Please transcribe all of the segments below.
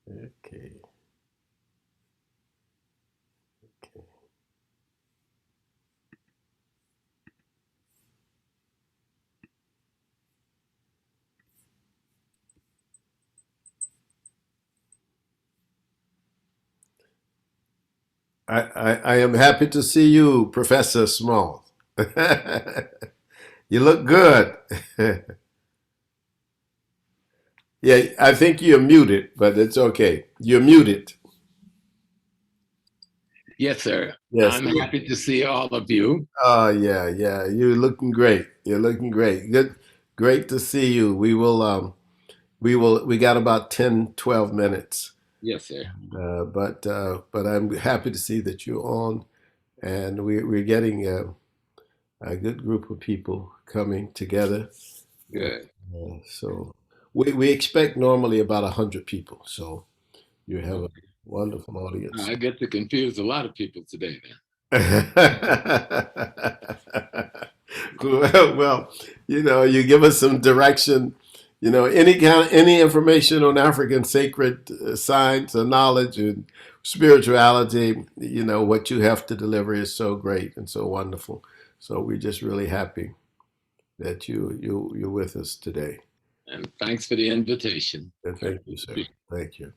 Okay. Okay. I am happy to see you, Professor Small. You look good. Yeah, I think you're muted, but it's okay. You're muted. Yes, sir. Yes. I'm happy to see all of you. Oh yeah, yeah. You're looking great. You're looking great. Good, great to see you. We got about 10, 12 minutes. Yes, sir. But I'm happy to see that you're on, and we're getting a good group of people coming together. Uh, Good. so we expect normally about 100 people. So you have a Okay. wonderful audience. I get to confuse a lot of people today then. Well, you give us some direction. Any information on African sacred science or knowledge and spirituality. What you have to deliver is so great and so wonderful. So we're just really happy that you're with us today. And thanks for the invitation. And Good thank you, to sir. see Thank you.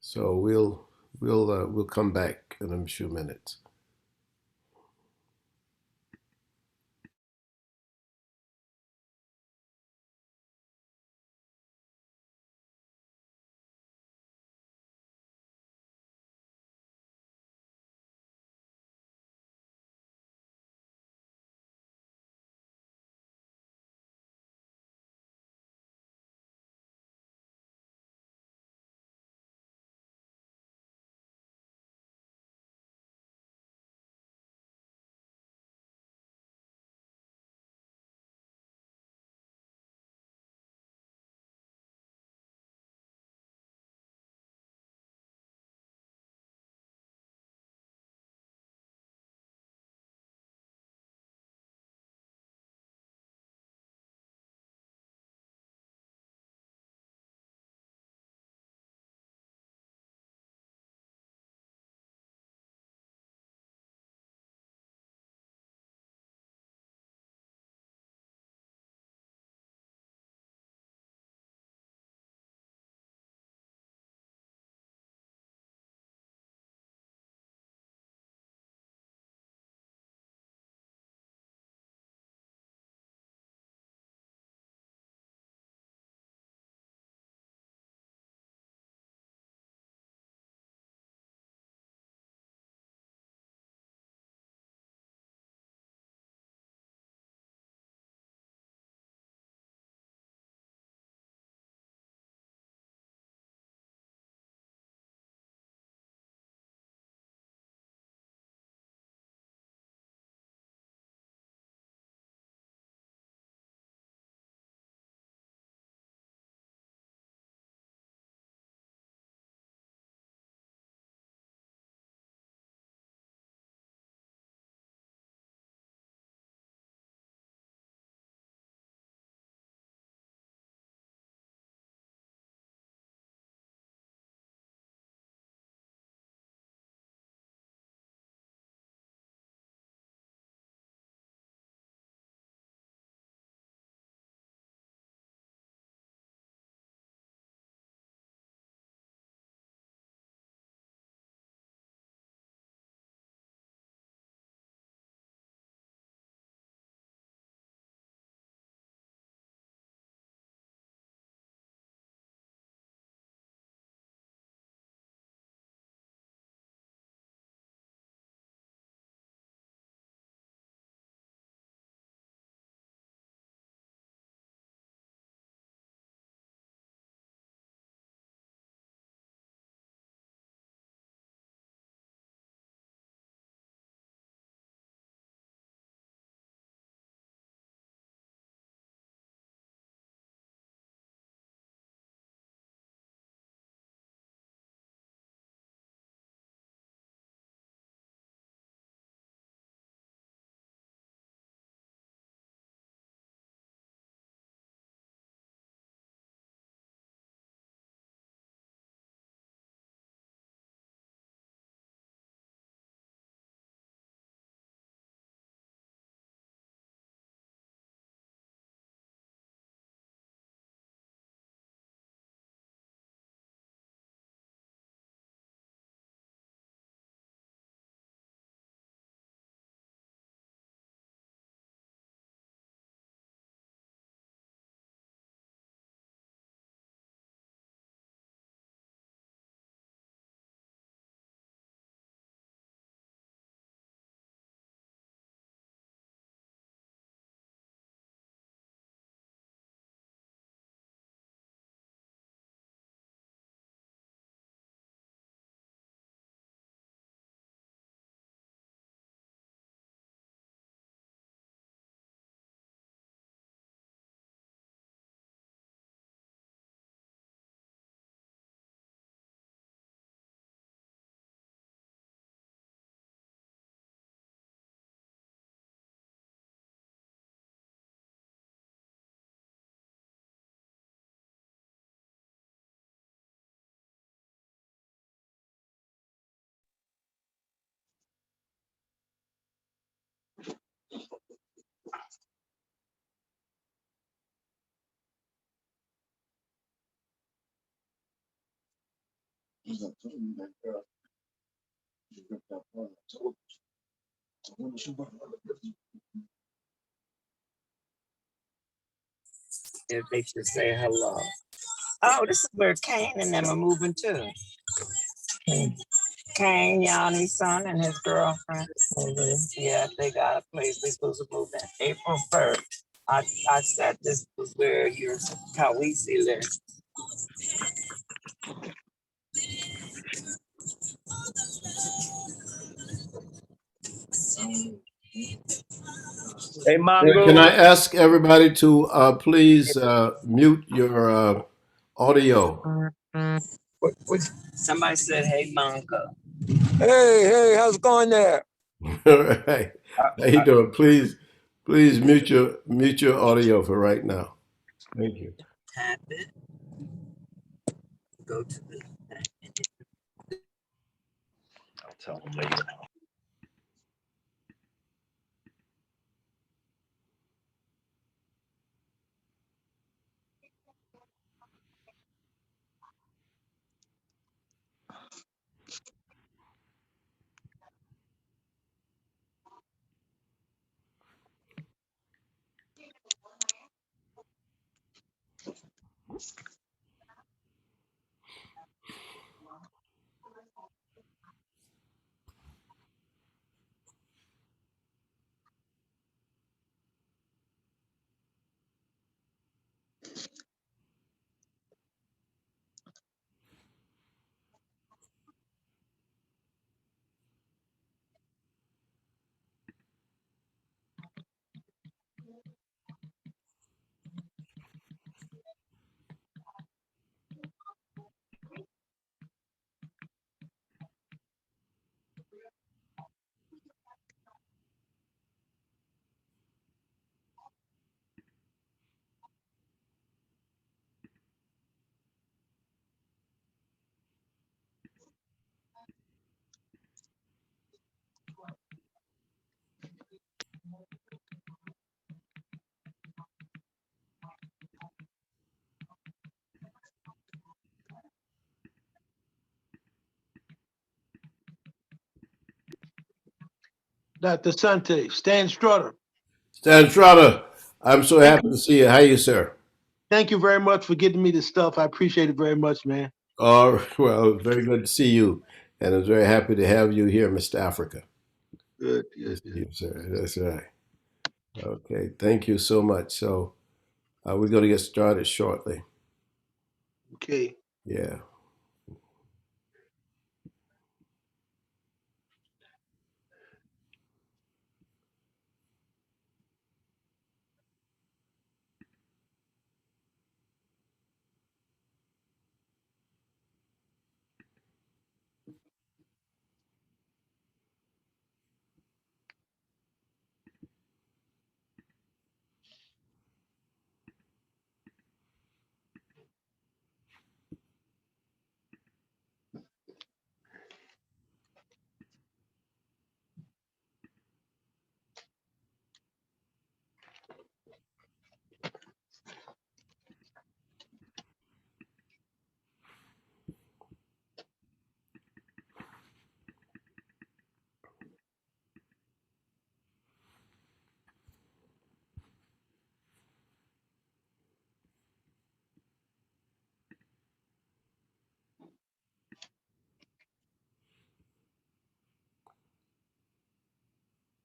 So we'll come back in a few minutes. If they should say hello. Oh, this is where Kane and them are moving to. Kane, Yanni's son, and his girlfriend. Yeah, they got a place. They're supposed to move in April 1st. I said this was where your Kawisi lives. Hey, Can I Mongo. ask everybody to please mute your audio? Somebody said, "Hey, Mongo." Hey, how's it going there? All right. How you doing? Please mute your audio for right now. Thank you. Tap it. Go to the. I'll tell them later. Dr. Asante, Stan Strutter. Stan Trotter, I'm so happy to see you. How you, sir? Thank you very much for getting me this stuff. I appreciate it very much, man. Well, very good to see you, and I'm very happy to have you here, Mr. Africa. Good, Good to good, see good. you, sir. That's right. Okay, thank you so much. So we're going to get started shortly. Okay. Yeah.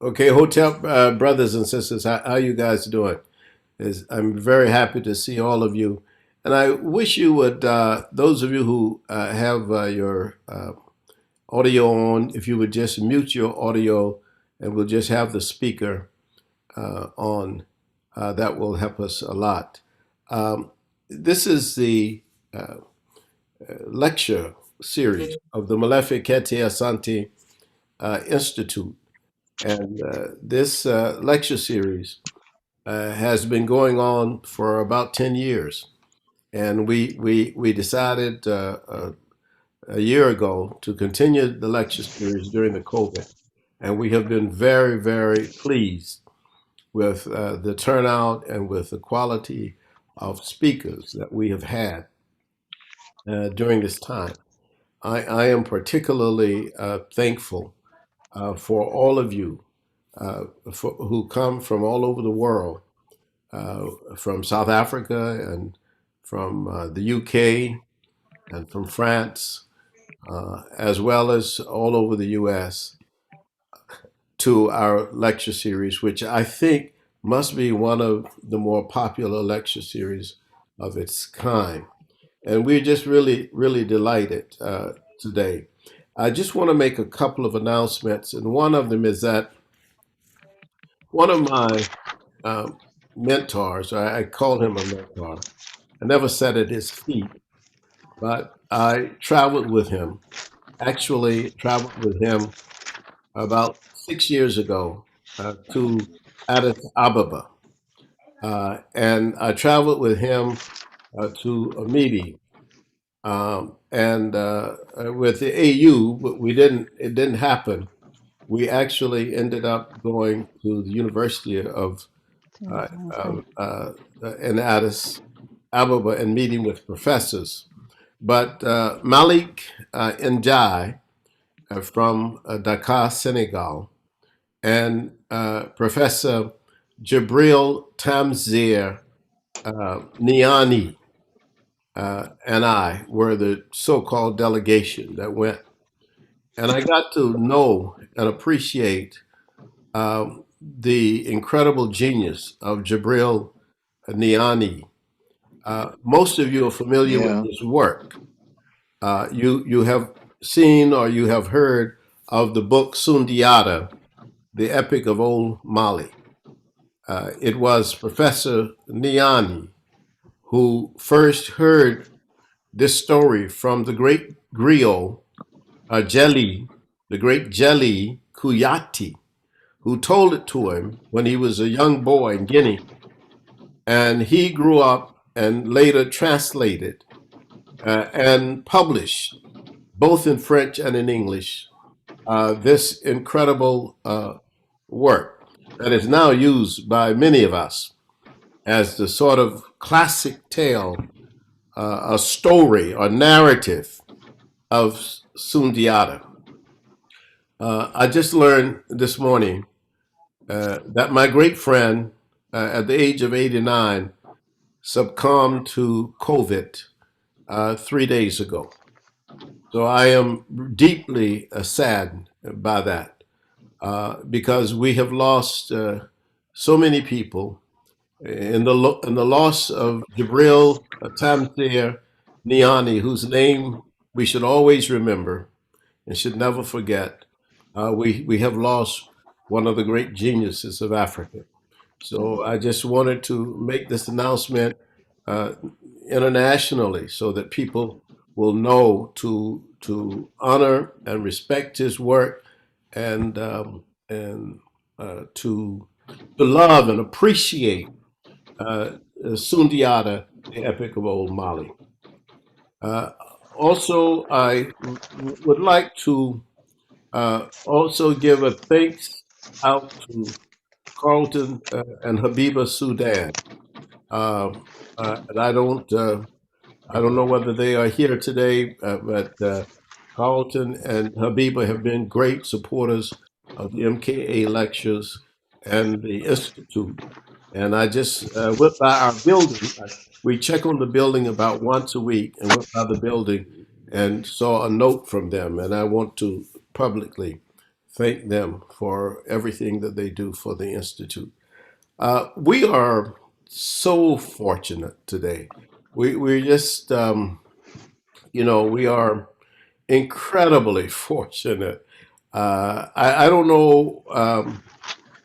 Okay, hotel brothers and sisters, how you guys doing? I'm very happy to see all of you, and I wish you would. Those of you who have your audio on, if you would just mute your audio, and we'll just have the speaker on. That will help us a lot. Um, this is the lecture series of the Molefi Kete Asante Institute. And this lecture series has been going on for about 10 years. And we decided a year ago to continue the lecture series during the COVID. And we have been very, very pleased with the turnout and with the quality of speakers that we have had during this time. I am particularly thankful for all of you who come from all over the world, from South Africa and from the UK and from France, as well as all over the US, to our lecture series, which I think must be one of the more popular lecture series of its kind. And we're just really, really delighted today. I just want to make a couple of announcements, and one of them is that one of my um, mentors, I call him a mentor, I never sat at his feet, but I traveled with him, actually traveled with him about 6 years ago to Addis Ababa. And I traveled with him to a meeting. And with the AU, but it didn't happen. We actually ended up going to the University of uh, in Addis Ababa and meeting with professors. But Malik Njai from Dakar, Senegal, and Professor Jibril Tamzir Niani and I were the so-called delegation that went. And I got to know and appreciate the incredible genius of Jibril Niani. Most of you are familiar with Yeah. his work. You have seen or you have heard of the book Sundiata, the Epic of Old Mali. It was Professor Niani who first heard this story from the great griot Jelly, the great Jelly Kuyati, who told it to him when he was a young boy in Guinea. And he grew up and later translated and published, both in French and in English, this incredible work that is now used by many of us as the sort of classic tale, a story or narrative of Sundiata. I just learned this morning that my great friend, at the age of 89, succumbed to COVID 3 days ago. So I am deeply saddened by that because we have lost so many people in the loss of Jibril Tamthir Niani, whose name we should always remember and should never forget. We have lost one of the great geniuses of Africa. So I just wanted to make this announcement uh, internationally so that people will know to honor and respect his work and to love and appreciate Sundiata, the Epic of Old Mali. Uh, Also, would like to also give a thanks out to Carlton and Habiba Sudan. And I don't know whether they are here today, but Carlton and Habiba have been great supporters of the MKA lectures and the Institute. And I just went by our building. We check on the building about once a week and went by the building and saw a note from them. And I want to publicly thank them for everything that they do for the Institute. We are so fortunate today. We're just, we are incredibly fortunate. I don't know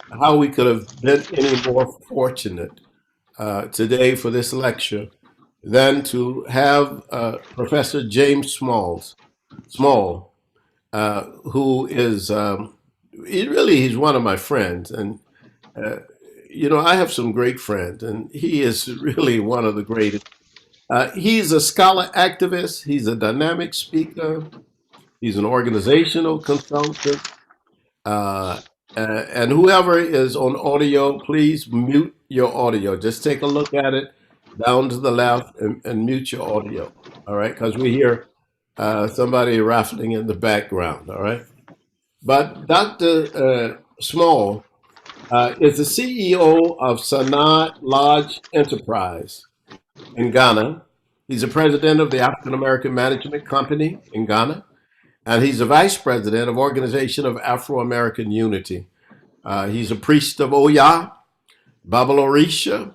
how we could have been any more fortunate today for this lecture than to have Professor James Small, who is, he's one of my friends. And uh, I have some great friends, and he is really one of the greatest. He's a scholar activist, he's a dynamic speaker, he's an organizational consultant. Uh, and whoever is on audio, please mute your audio. Just take a look at it down to the left and mute your audio. All right, because we hear somebody rattling in the background, all right? But Dr. Small is the CEO of Sanaa Lodge Enterprise in Ghana. He's the president of the African American Management Company in Ghana, and he's the vice president of Organization of Afro American Unity. He's a priest of Oya, Babalorisha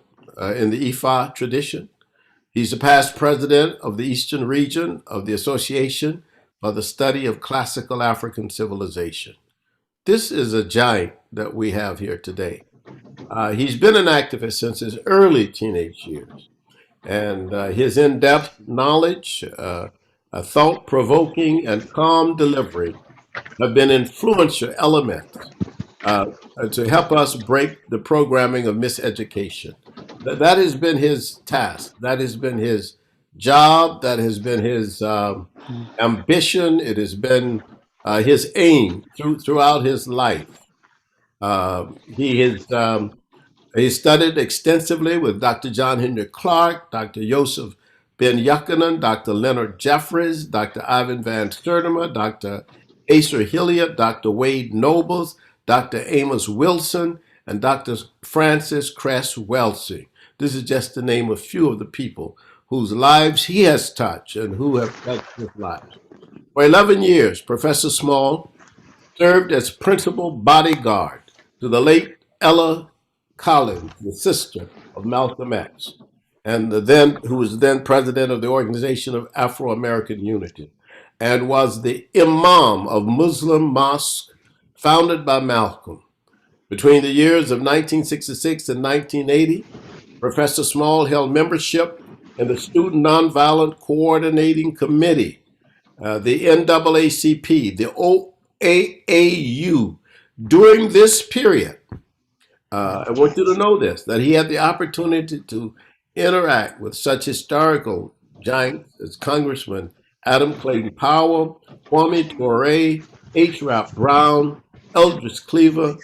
in the Ifa tradition. He's the past president of the Eastern Region of the Association for the Study of Classical African Civilization. This is a giant that we have here today. He's been an activist since his early teenage years, and his in depth knowledge, a thought provoking, and calm delivery have been influential elements uh, to help us break the programming of miseducation. That has been his task. That has been his job. That has been his ambition. It has been his aim throughout his life. He has he studied extensively with Dr. John Henry Clark, Dr. Joseph Ben Yuckanan, Dr. Leonard Jeffries, Dr. Ivan Van Sertima, Dr. Asa Hilliard, Dr. Wade Nobles, Dr. Amos Wilson, and Dr. Francis Cress Welsing. This is just to name a few of the people whose lives he has touched and who have touched his lives. For 11 years, Professor Small served as principal bodyguard to the late Ella Collins, the sister of Malcolm X, and who was then president of the Organization of Afro American Unity, and was the imam of Muslim mosque founded by Malcolm. Between the years of 1966 and 1980, Professor Small held membership in the Student Nonviolent Coordinating Committee, the NAACP, the OAAU. During this period, I want you to know this, that he had the opportunity to interact with such historical giants as Congressman Adam Clayton Powell, Kwame Ture, H. Rap Brown, Eldridge Cleaver,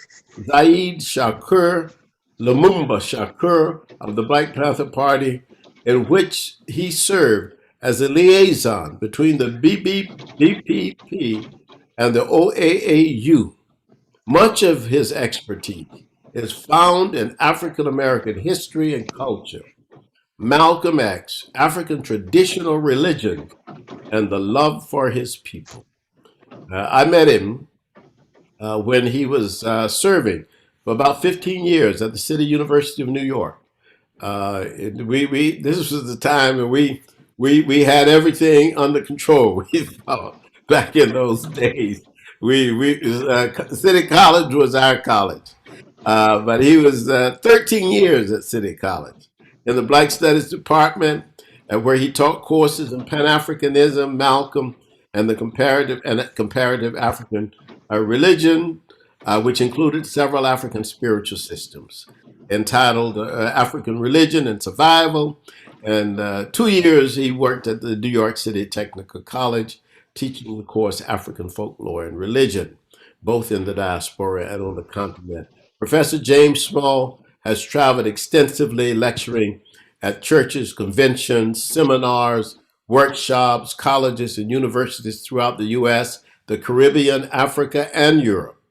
Zaid Shakur, Lumumba Shakur of the Black Panther Party, in which he served as a liaison between the BPP and the OAAU. Much of his expertise is found in African American history and culture, Malcolm X, African traditional religions, and the love for his people. I met him when he was serving for about 15 years at the City University of New York. This was the time when we had everything under control. We thought back in those days, City College was our college. But he was 13 years at City College in the Black Studies Department, where he taught courses in Pan Africanism, Malcolm, and the comparative African religion, which included several African spiritual systems, entitled African Religion and Survival. And 2 years he worked at the New York City Technical College, teaching the course African Folklore and Religion, both in the diaspora and on the continent. Professor James Small has traveled extensively, lecturing at churches, conventions, seminars, workshops, colleges, and universities throughout the U.S., the Caribbean, Africa, and Europe.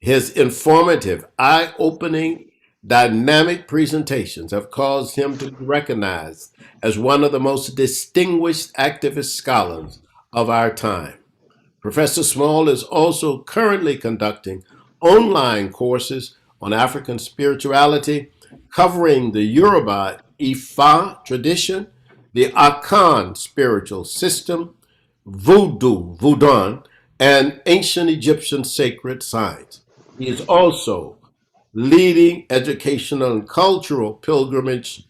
His informative, eye-opening, dynamic presentations have caused him to be recognized as one of the most distinguished activist scholars of our time. Professor Small is also currently conducting online courses on African spirituality, covering the Yoruba Ifa tradition, the Akan spiritual system, Voodoo, and ancient Egyptian sacred signs. He is also leading educational and cultural pilgrimages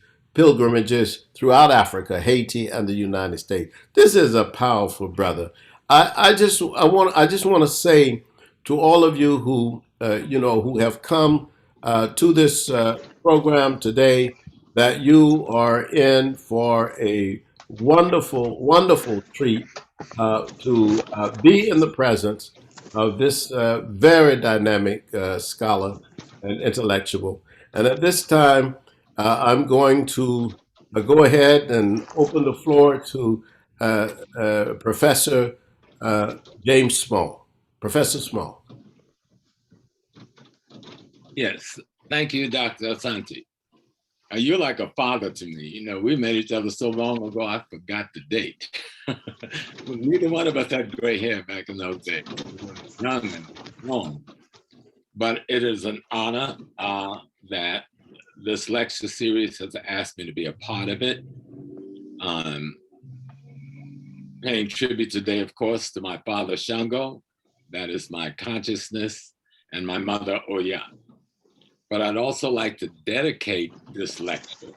throughout Africa, Haiti, and the United States. This is a powerful brother. I just want to say to all of you who who have come to this program today that you are in for a wonderful, wonderful treat to be in the presence of this very dynamic scholar and intellectual. And at this time, I'm going to go ahead and open the floor to Professor James Small. Professor Small. Yes. Thank you, Dr. Asante. You're like a father to me. You know, we met each other so long ago, I forgot the date. Neither one of us had gray hair back in those days. We were young and strong. But it is an honor that this lecture series has asked me to be a part of it. Paying tribute today, of course, to my father, Shango. That is my consciousness, and my mother, Oya. But I'd also like to dedicate this lecture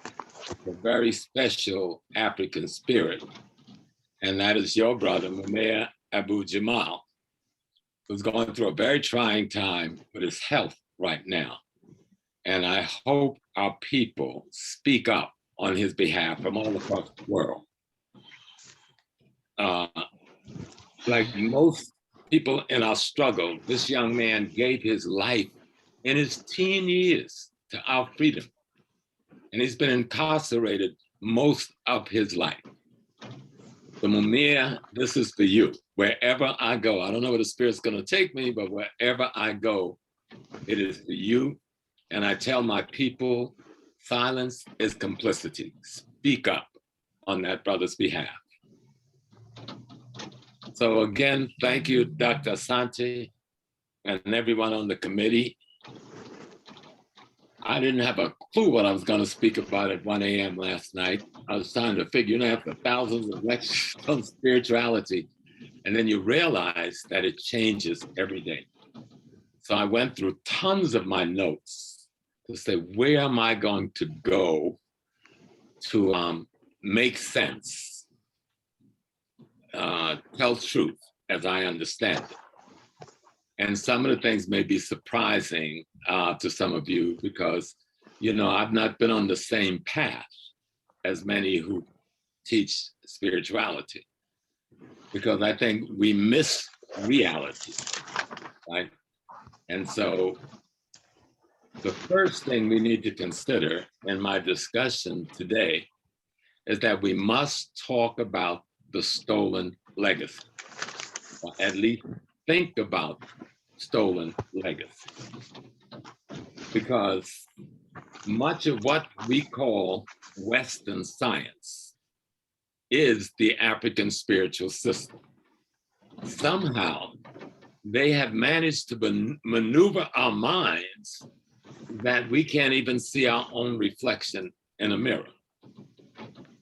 to a very special African spirit, and that is your brother, Mumea Abu Jamal, who's going through a very trying time with his health right now. And I hope our people speak up on his behalf from all across the world. Like most people in our struggle, this young man gave his life in his teen years to our freedom. And he's been incarcerated most of his life. So Mumia, this is for you. Wherever I go, I don't know where the Spirit's gonna take me, but wherever I go, it is for you. And I tell my people, silence is complicity. Speak up on that brother's behalf. So again, thank you, Dr. Asante, and everyone on the committee. I didn't have a clue what I was going to speak about at 1 a.m. last night. I was trying to figure, you know, after thousands of lectures on spirituality, and then you realize that it changes every day. So I went through tons of my notes to say, where am I going to go to make sense? Tell truth as I understand it. And some of the things may be surprising to some of you because, you know, I've not been on the same path as many who teach spirituality, because I think we miss reality, right? And so the first thing we need to consider in my discussion today is that we must talk about the stolen legacy, or at least think about stolen legacy. Because much of what we call Western science is the African spiritual system. Somehow, they have managed to maneuver our minds that we can't even see our own reflection in a mirror.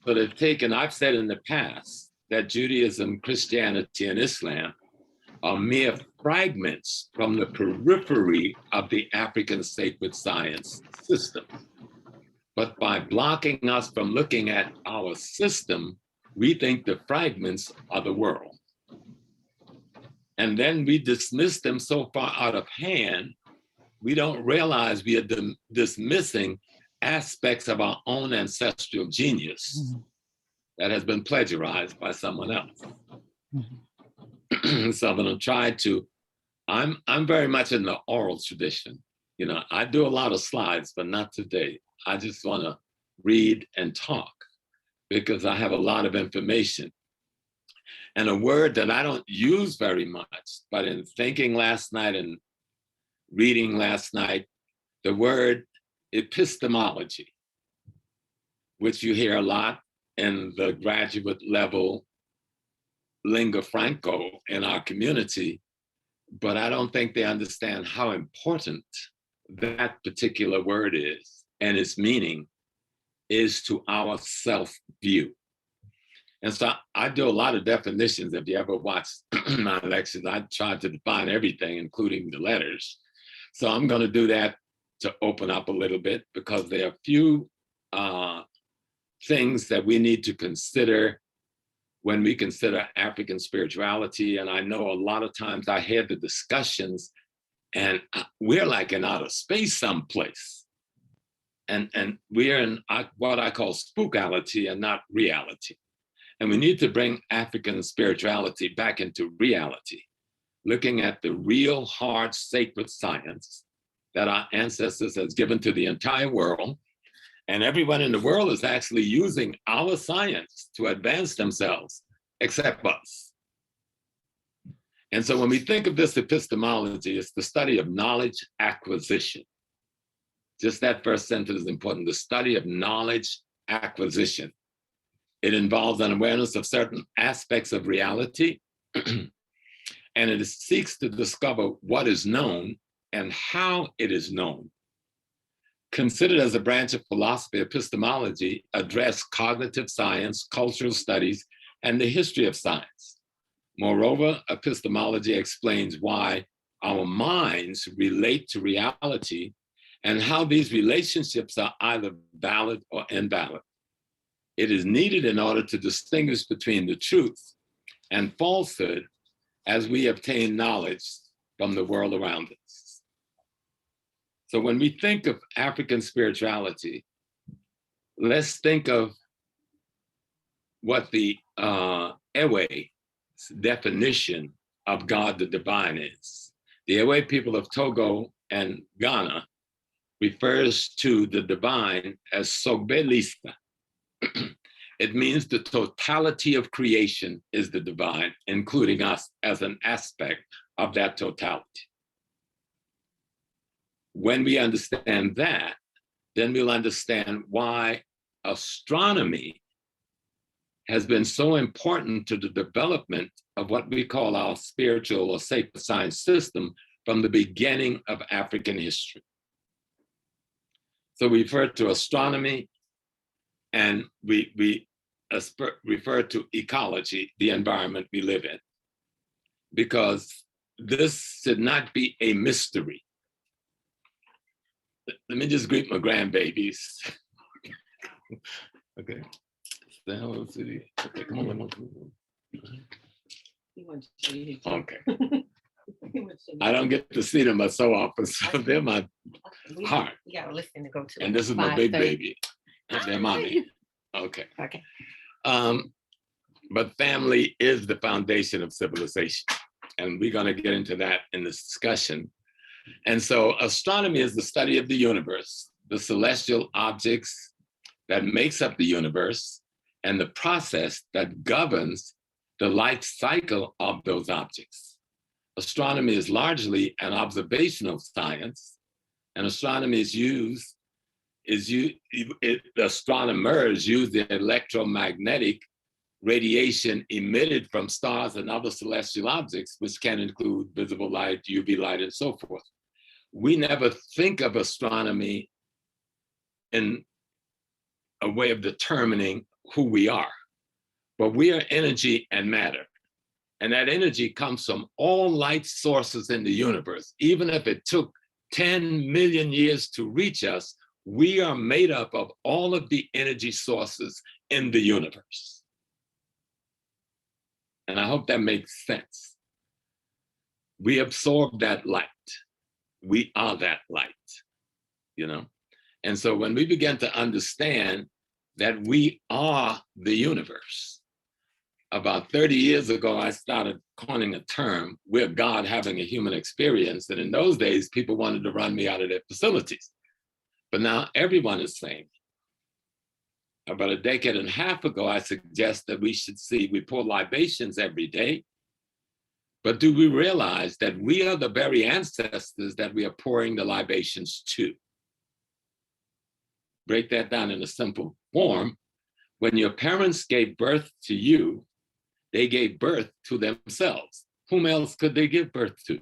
So they've taken, I've said in the past, that Judaism, Christianity, and Islam are mere fragments from the periphery of the African sacred science system. But by blocking us from looking at our system, we think the fragments are the world. And then we dismiss them so far out of hand, we don't realize we are dismissing aspects of our own ancestral genius that has been plagiarized by someone else. So I'm gonna try to, I'm very much in the oral tradition. You know, I do a lot of slides, but not today. I just wanna read and talk because I have a lot of information. And a word that I don't use very much, but in thinking last night and reading last night, the word epistemology, which you hear a lot in the graduate level lingua franca in our community, but I don't think they understand how important that particular word is and its meaning is to our self-view. And so I do a lot of definitions. If you ever watch my lectures, I try to define everything, including the letters. So I'm going to do that to open up a little bit because there are a few things that we need to consider when we consider African spirituality. And I know a lot of times I hear the discussions and we're like in outer space someplace. And we're in what I call spookality and not reality. And we need to bring African spirituality back into reality, looking at the real hard sacred science that our ancestors has given to the entire world. And everyone in the world is actually using our science to advance themselves except us. And so when we think of this epistemology, it's the study of knowledge acquisition. Just that first sentence is important, the study of knowledge acquisition. It involves an awareness of certain aspects of reality, and it seeks to discover what is known and how it is known. Considered as a branch of philosophy, epistemology addresses cognitive science, cultural studies, and the history of science. Moreover, epistemology explains why our minds relate to reality and how these relationships are either valid or invalid. It is needed in order to distinguish between the truth and falsehood as we obtain knowledge from the world around us. So when we think of African spirituality, let's think of what the Ewe definition of God the divine is. The Ewe people of Togo and Ghana refers to the divine as Sogbelista. It means the totality of creation is the divine, including us as an aspect of that totality. When we understand that, then we'll understand why astronomy has been so important to the development of what we call our spiritual or sacred science system from the beginning of African history. So we refer to astronomy, and we refer to ecology, the environment we live in, because this should not be a mystery. Let me just greet my grandbabies. Okay. Okay, come on. Okay. I don't get to see them so often, so they're my heart. You gotta listen to go to. And this is my big baby. They're mommy. Okay. Okay. But family is the foundation of civilization. And we're going to get into that in this discussion. And so astronomy is the study of the universe, the celestial objects that makes up the universe, and the process that governs the life cycle of those objects. Astronomy is largely an observational science, and astronomy astronomers use the electromagnetic radiation emitted from stars and other celestial objects, which can include visible light, UV light, and so forth. We never think of astronomy in a way of determining who we are, but we are energy and matter. And that energy comes from all light sources in the universe. Even if it took 10 million years to reach us, we are made up of all of the energy sources in the universe. And I hope that makes sense. We absorb that light. We are that light, you know? And so when we begin to understand that we are the universe, about 30 years ago, I started coining a term, we're God having a human experience. And in those days, people wanted to run me out of their facilities. But now everyone is saying, about a decade and a half ago, I suggest that we pour libations every day. But do we realize that we are the very ancestors that we are pouring the libations to? Break that down in a simple form. When your parents gave birth to you, they gave birth to themselves. Whom else could they give birth to?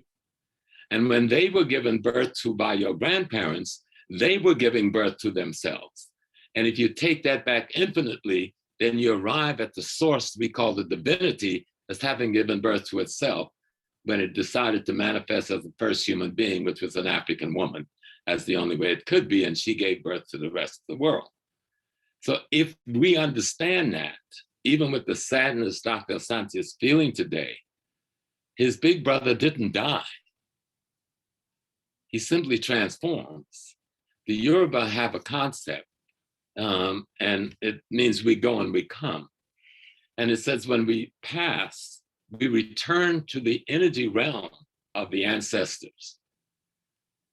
And when they were given birth to by your grandparents, they were giving birth to themselves. And if you take that back infinitely, then you arrive at the source we call the divinity as having given birth to itself when it decided to manifest as the first human being, which was an African woman, as the only way it could be, and she gave birth to the rest of the world. So if we understand that, even with the sadness Dr. Asante is feeling today, his big brother didn't die. He simply transforms. The Yoruba have a concept, and it means we go and we come. And it says when we pass, we return to the energy realm of the ancestors.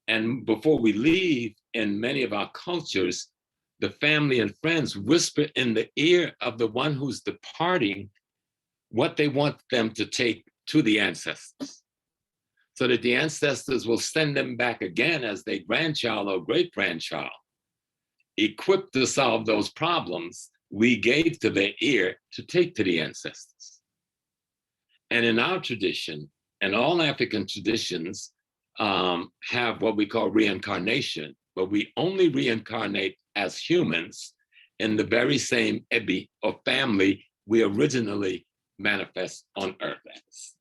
And before we leave, in many of our cultures, the family and friends whisper in the ear of the one who's departing what they want them to take to the ancestors, so that the ancestors will send them back again as their grandchild or great-grandchild, equipped to solve those problems we gave to their ear to take to the ancestors. And in our tradition, and all African traditions have what we call reincarnation, but we only reincarnate as humans in the very same ebi, or family, we originally manifest on earth as.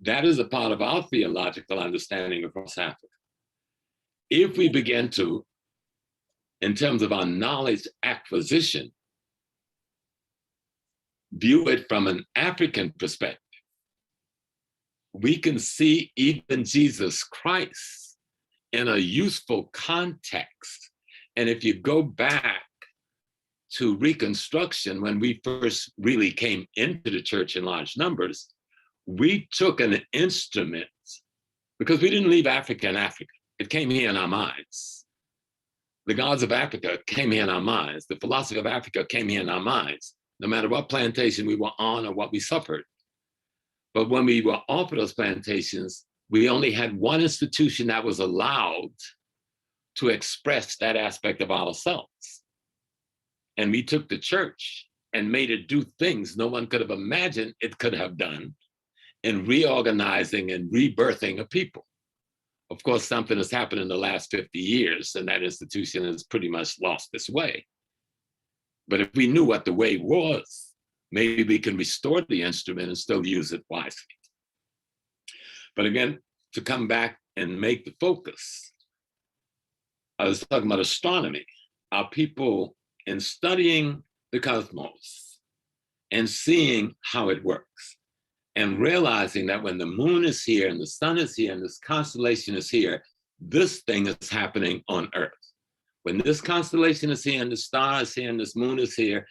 That is a part of our theological understanding across Africa. If we begin to, in terms of our knowledge acquisition, view it from an African perspective, we can see even Jesus Christ in a useful context. And if you go back to Reconstruction, when we first really came into the church in large numbers, we took an instrument, because we didn't leave Africa in Africa. It came here in our minds. The gods of Africa came here in our minds. The philosophy of Africa came here in our minds, no matter what plantation we were on or what we suffered. But when we were off of those plantations, we only had one institution that was allowed to express that aspect of ourselves. And we took the church and made it do things no one could have imagined it could have done in reorganizing and rebirthing a people. Of course, something has happened in the last 50 years, and that institution has pretty much lost its way. But if we knew what the way was, maybe we can restore the instrument and still use it wisely. But again, to come back and make the focus, I was talking about astronomy. Our people, in studying the cosmos and seeing how it works, and realizing that when the moon is here and the sun is here and this constellation is here, this thing is happening on Earth. When this constellation is here and the star is here and this moon is here,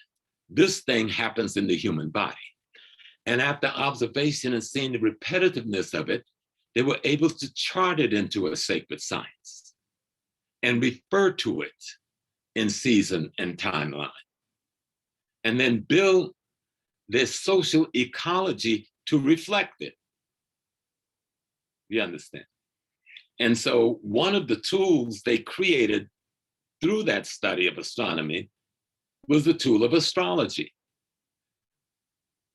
this thing happens in the human body. And after observation and seeing the repetitiveness of it, they were able to chart it into a sacred science and refer to it in season and timeline. And then build their social ecology to reflect it. You understand? And so one of the tools they created through that study of astronomy was the tool of astrology.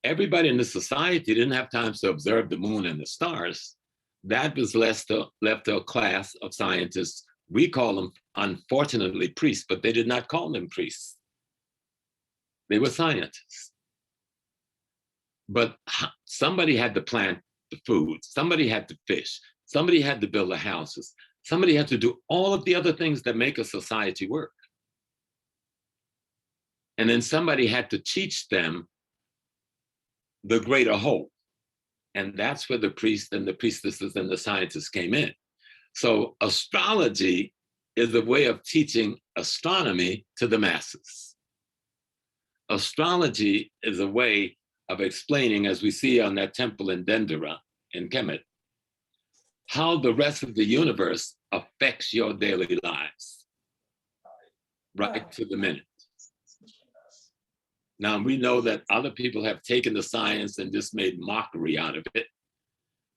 Everybody in the society didn't have time to observe the moon and the stars. That was left to a class of scientists. We call them, unfortunately, priests, but they did not call them priests. They were scientists. But somebody had to plant the food, somebody had to fish, somebody had to build the houses, somebody had to do all of the other things that make a society work. And then somebody had to teach them the greater whole. And that's where the priests and the priestesses and the scientists came in. So astrology is a way of teaching astronomy to the masses. Astrology is a way of explaining, as we see on that temple in Dendera, in Kemet, how the rest of the universe affects your daily lives, right to the minute. Now, we know that other people have taken the science and just made mockery out of it.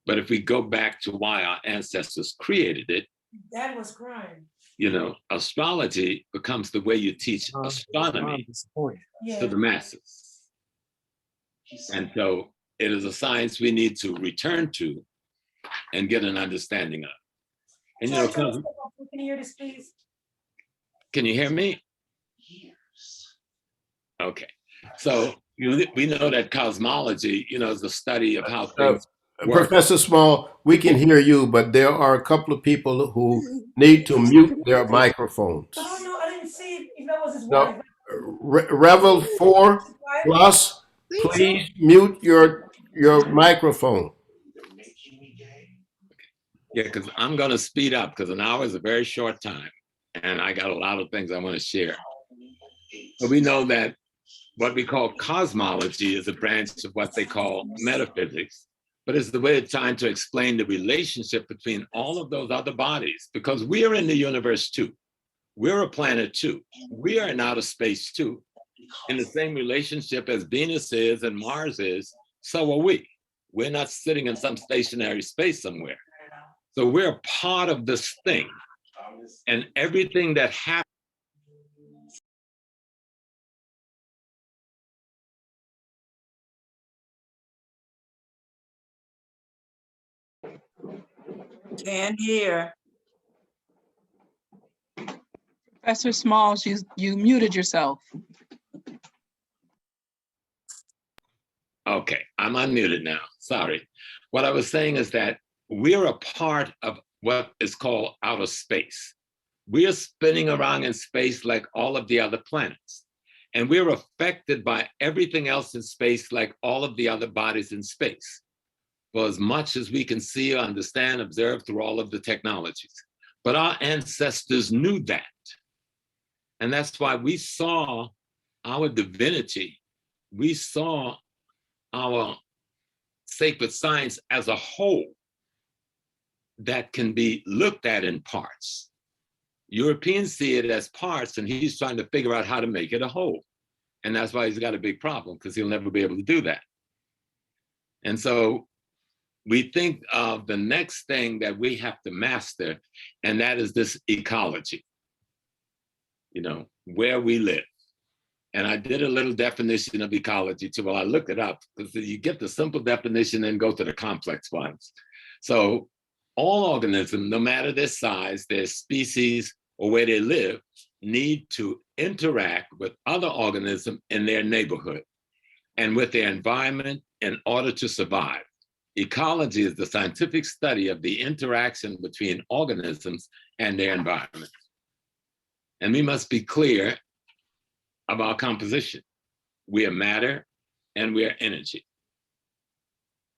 But if we go back to why our ancestors created it, Dad was crying. You know, astrology becomes the way you teach astronomy to the masses. And so it is a science we need to return to and get an understanding of. And you know, Can you hear this, please? can you hear me? Okay. So we know that cosmology, you know, is the study of how things work. Professor Small, we can hear you, but there are a couple of people who need to mute their microphones. Oh, no, I didn't see if that was his No. wife. Revel 4 Plus, please mute your microphone. Yeah, because I'm going to speed up because an hour is a very short time. And I got a lot of things I want to share. But we know that what we call cosmology is a branch of what they call metaphysics, but it's the way of trying to explain the relationship between all of those other bodies, because we are in the universe too. We're a planet too. We are in outer space too, in the same relationship as Venus is and Mars is so are we. We're not sitting in some stationary space somewhere. So we're a part of this thing. And everything that happens. Can't hear. Professor Smalls, you muted yourself. Okay, I'm unmuted now. Sorry. What I was saying is that we're a part of what is called outer space. We are spinning around in space like all of the other planets. And we're affected by everything else in space like all of the other bodies in space. For as much as we can see, understand, observe through all of the technologies. But our ancestors knew that. And that's why we saw our divinity. We saw our sacred science as a whole that can be looked at in parts. Europeans see it as parts, and he's trying to figure out how to make it a whole. And that's why he's got a big problem, because he'll never be able to do that. And so we think of the next thing that we have to master, and that is this ecology, where we live. And I did a little definition of ecology too. Well, I looked it up, because you get the simple definition and go to the complex ones. So all organisms, no matter their size, their species, or where they live, need to interact with other organisms in their neighborhood and with their environment in order to survive. Ecology is the scientific study of the interaction between organisms and their environment. And we must be clear of our composition. We are matter and we are energy.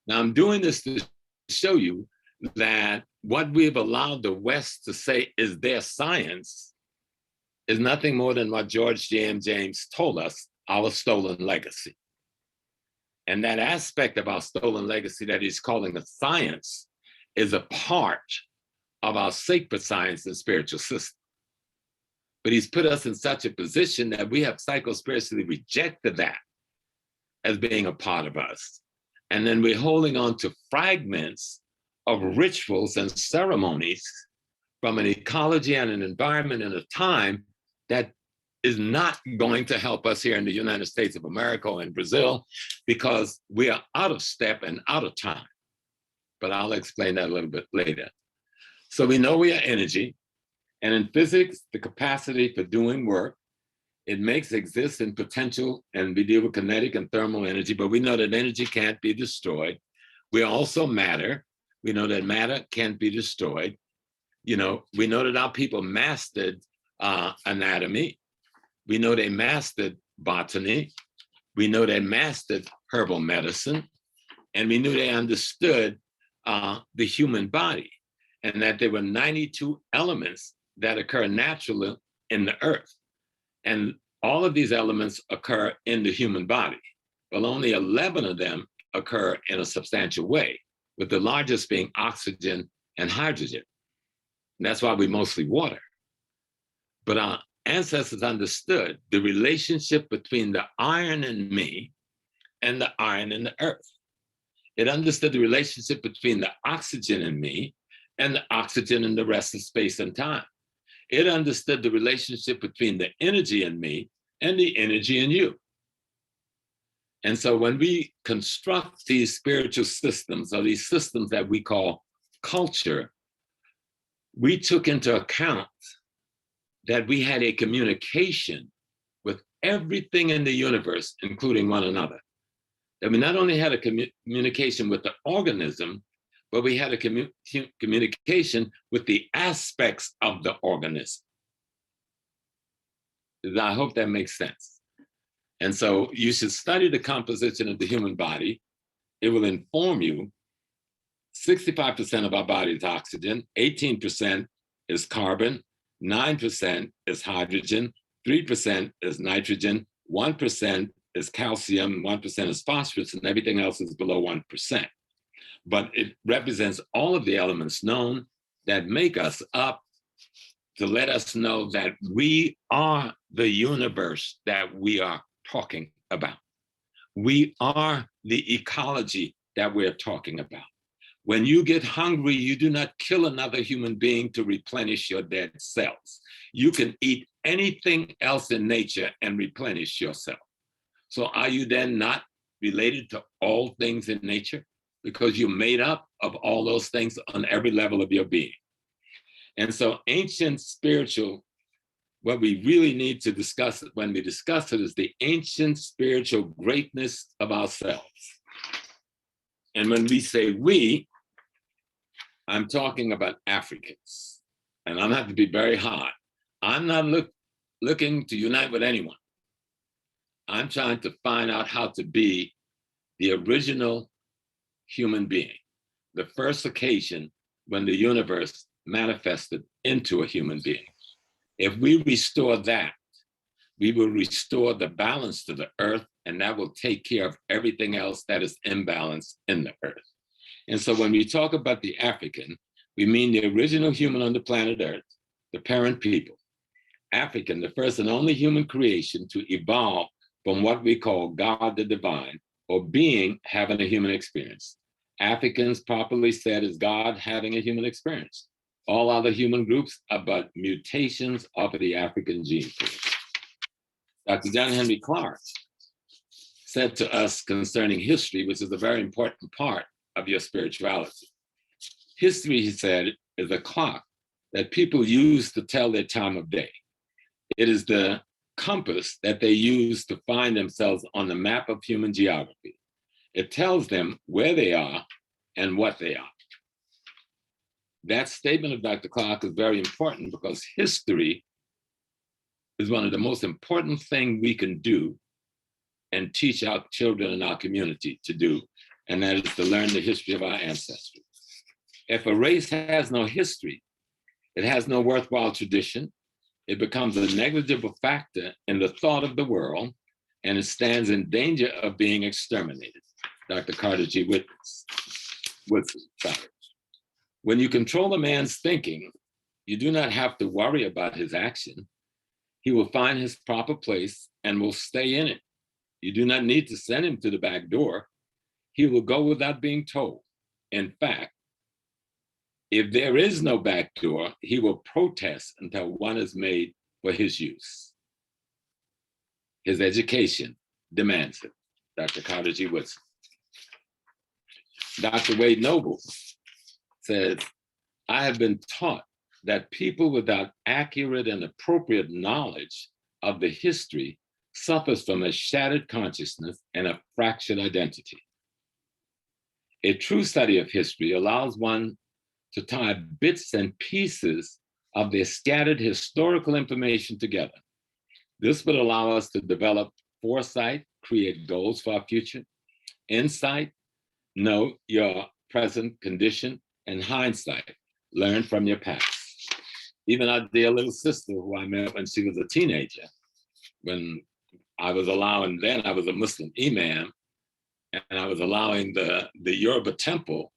Now I'm doing this to show you that what we've allowed the West to say is their science is nothing more than what George James told us, our stolen legacy. And that aspect of our stolen legacy that he's calling a science is a part of our sacred science and spiritual system. But he's put us in such a position that we have psychospiritually rejected that as being a part of us. And then we're holding on to fragments of rituals and ceremonies from an ecology and an environment in a time that is not going to help us here in the United States of America or in Brazil, because we are out of step and out of time. But I'll explain that a little bit later. So we know we are energy. And in physics, the capacity for doing work, it makes exist in potential, and we deal with kinetic and thermal energy, but we know that energy can't be destroyed. We are also matter. We know that matter can't be destroyed. We know that our people mastered anatomy. We know they mastered botany. We know they mastered herbal medicine. And we knew they understood the human body, and that there were 92 elements that occur naturally in the earth. And all of these elements occur in the human body, but only 11 of them occur in a substantial way, with the largest being oxygen and hydrogen. And that's why we mostly water. But our ancestors understood the relationship between the iron in me and the iron in the earth. It understood the relationship between the oxygen in me and the oxygen in the rest of space and time. It understood the relationship between the energy in me and the energy in you. And so when we construct these spiritual systems, or these systems that we call culture, we took into account that we had a communication with everything in the universe, including one another. That we not only had a communication with the organism, but we had a communication with the aspects of the organism. I hope that makes sense. And so you should study the composition of the human body. It will inform you. 65% of our body is oxygen, 18% is carbon, 9% is hydrogen, 3% is nitrogen, 1% is calcium, 1% is phosphorus, and everything else is below 1%. But it represents all of the elements known that make us up, to let us know that we are the universe that we are talking about. We are the ecology that we're talking about. When you get hungry, you do not kill another human being to replenish your dead cells. You can eat anything else in nature and replenish yourself. So are you then not related to all things in nature? Because you're made up of all those things on every level of your being. And so ancient spiritual, what we really need to discuss when we discuss it is the ancient spiritual greatness of ourselves. And when we say we, I'm talking about Africans. And I'm have to be very hard. I'm not looking to unite with anyone. I'm trying to find out how to be the original human being, the first occasion when the universe manifested into a human being. If we restore that, we will restore the balance to the earth, and that will take care of everything else that is imbalanced in the earth. And so when we talk about the African, we mean the original human on the planet Earth, the parent people. African, the first and only human creation to evolve from what we call God the divine, or being having a human experience. Africans, properly said, is God having a human experience. All other human groups are but mutations of the African gene pool. Dr. John Henry Clark said to us concerning history, which is a very important part of your spirituality. History, he said, is a clock that people use to tell their time of day. It is the compass that they use to find themselves on the map of human geography. It tells them where they are and what they are. That statement of Dr. Clark is very important because history is one of the most important things we can do and teach our children in our community to do, and that is to learn the history of our ancestry. If a race has no history, it has no worthwhile tradition, it becomes a negligible factor in the thought of the world, and it stands in danger of being exterminated. Dr. Carter G. Woodson. When you control a man's thinking, you do not have to worry about his action. He will find his proper place and will stay in it. You do not need to send him to the back door. He will go without being told. In fact, if there is no back door, he will protest until one is made for his use. His education demands it. Dr. Carter G. Woodson. Dr. Wade Noble says, I have been taught that people without accurate and appropriate knowledge of the history suffers from a shattered consciousness and a fractured identity. A true study of history allows one to tie bits and pieces of their scattered historical information together. This would allow us to develop foresight, create goals for our future, insight, know your present condition, and hindsight, learn from your past. Even our dear little sister who I met when she was a teenager, when I was allowing, then I was a Muslim imam, and I was allowing the Yoruba temple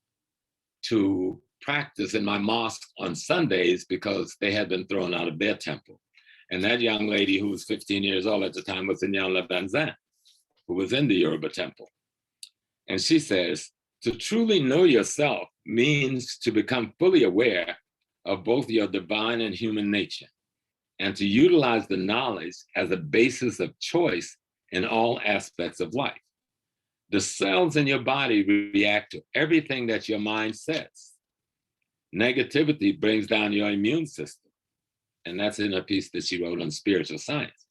to practice in my mosque on Sundays because they had been thrown out of their temple. And that young lady who was 15 years old at the time was Inyala Banzan, who was in the Yoruba temple. And she says, to truly know yourself means to become fully aware of both your divine and human nature, and to utilize the knowledge as a basis of choice in all aspects of life. The cells in your body react to everything that your mind says. Negativity brings down your immune system. And that's in a piece that she wrote on spiritual science.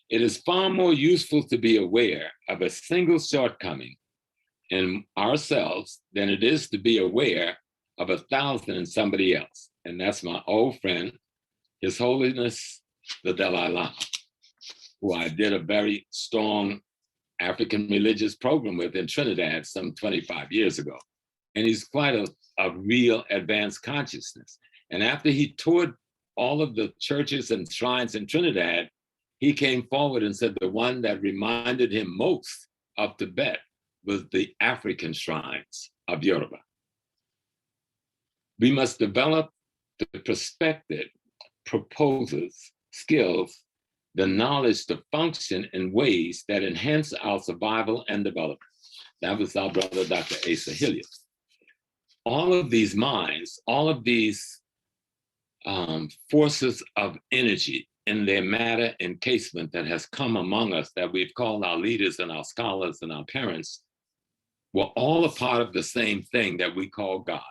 It is far more useful to be aware of a single shortcoming in ourselves than it is to be aware of 1,000 in somebody else. And that's my old friend, His Holiness, the Dalai Lama, who I did a very strong African religious program with in Trinidad some 25 years ago. And he's quite a real advanced consciousness. And after he toured all of the churches and shrines in Trinidad, he came forward and said the one that reminded him most of Tibet was the African shrines of Yoruba. We must develop the perspective, proposals, skills the knowledge to function in ways that enhance our survival and development. That was our brother, Dr. Asa Hilliard. All of these minds, all of these forces of energy in their matter encasement that has come among us, that we've called our leaders and our scholars and our parents, were all a part of the same thing that we call God.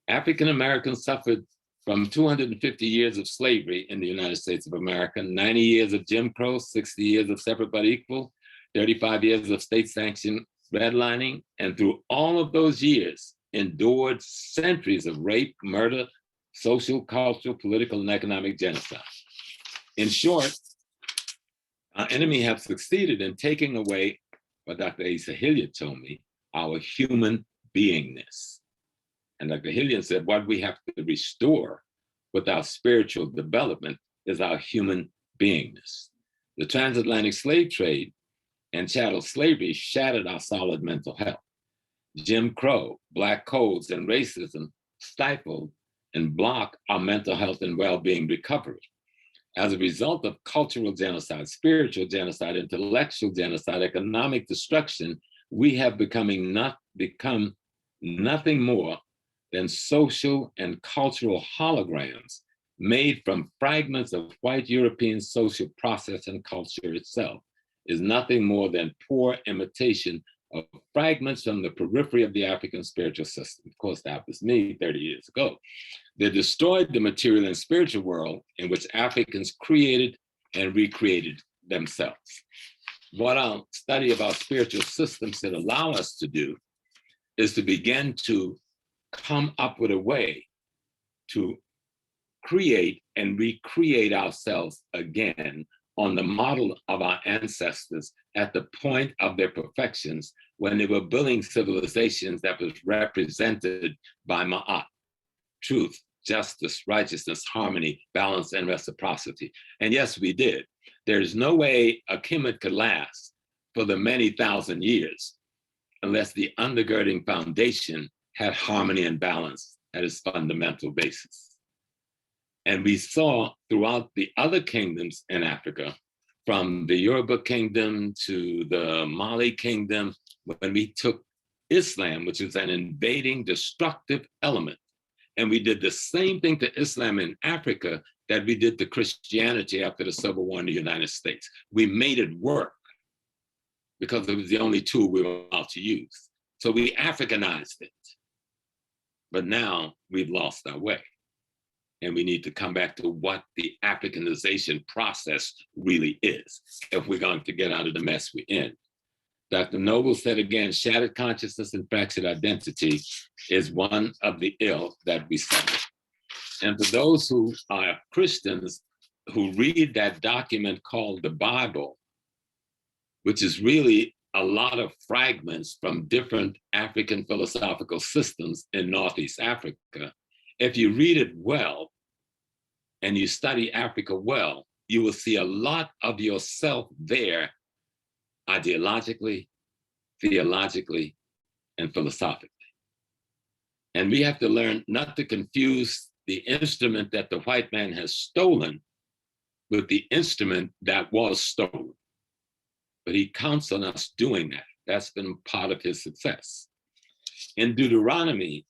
African Americans suffered from 250 years of slavery in the United States of America, 90 years of Jim Crow, 60 years of separate but equal, 35 years of state-sanctioned redlining, and through all of those years, endured centuries of rape, murder, social, cultural, political, and economic genocide. In short, our enemy have succeeded in taking away what Dr. Asa Hilliard told me, our human beingness. And Dr. Hilliard said, what we have to restore with our spiritual development is our human beingness. The transatlantic slave trade and chattel slavery shattered our solid mental health. Jim Crow, Black codes, and racism stifled and blocked our mental health and well-being recovery. As a result of cultural genocide, spiritual genocide, intellectual genocide, economic destruction, we have become nothing more than social and cultural holograms made from fragments of white European social process and culture itself, is nothing more than poor imitation of fragments from the periphery of the African spiritual system. Of course, that was me 30 years ago. They destroyed the material and spiritual world in which Africans created and recreated themselves. What our study of our spiritual systems should allow us to do is to begin to come up with a way to create and recreate ourselves again on the model of our ancestors at the point of their perfections when they were building civilizations that was represented by Ma'at, truth, justice, righteousness, harmony, balance, and reciprocity. And yes, we did. There's no way a Kemet could last for the many thousand years unless the undergirding foundation had harmony and balance at its fundamental basis. And we saw throughout the other kingdoms in Africa, from the Yoruba kingdom to the Mali kingdom, when we took Islam, which is an invading, destructive element, and we did the same thing to Islam in Africa that we did to Christianity after the Civil War in the United States. We made it work because it was the only tool we were allowed to use. So we Africanized it. But now we've lost our way. And we need to come back to what the Africanization process really is if we're going to get out of the mess we're in. Dr. Noble said again, shattered consciousness and fractured identity is one of the ill that we suffer. And for those who are Christians who read that document called the Bible, which is really a lot of fragments from different African philosophical systems in Northeast Africa, if you read it well and you study Africa well, you will see a lot of yourself there ideologically, theologically, and philosophically. And we have to learn not to confuse the instrument that the white man has stolen with the instrument that was stolen. But he counts on us doing that. That's been part of his success. In Deuteronomy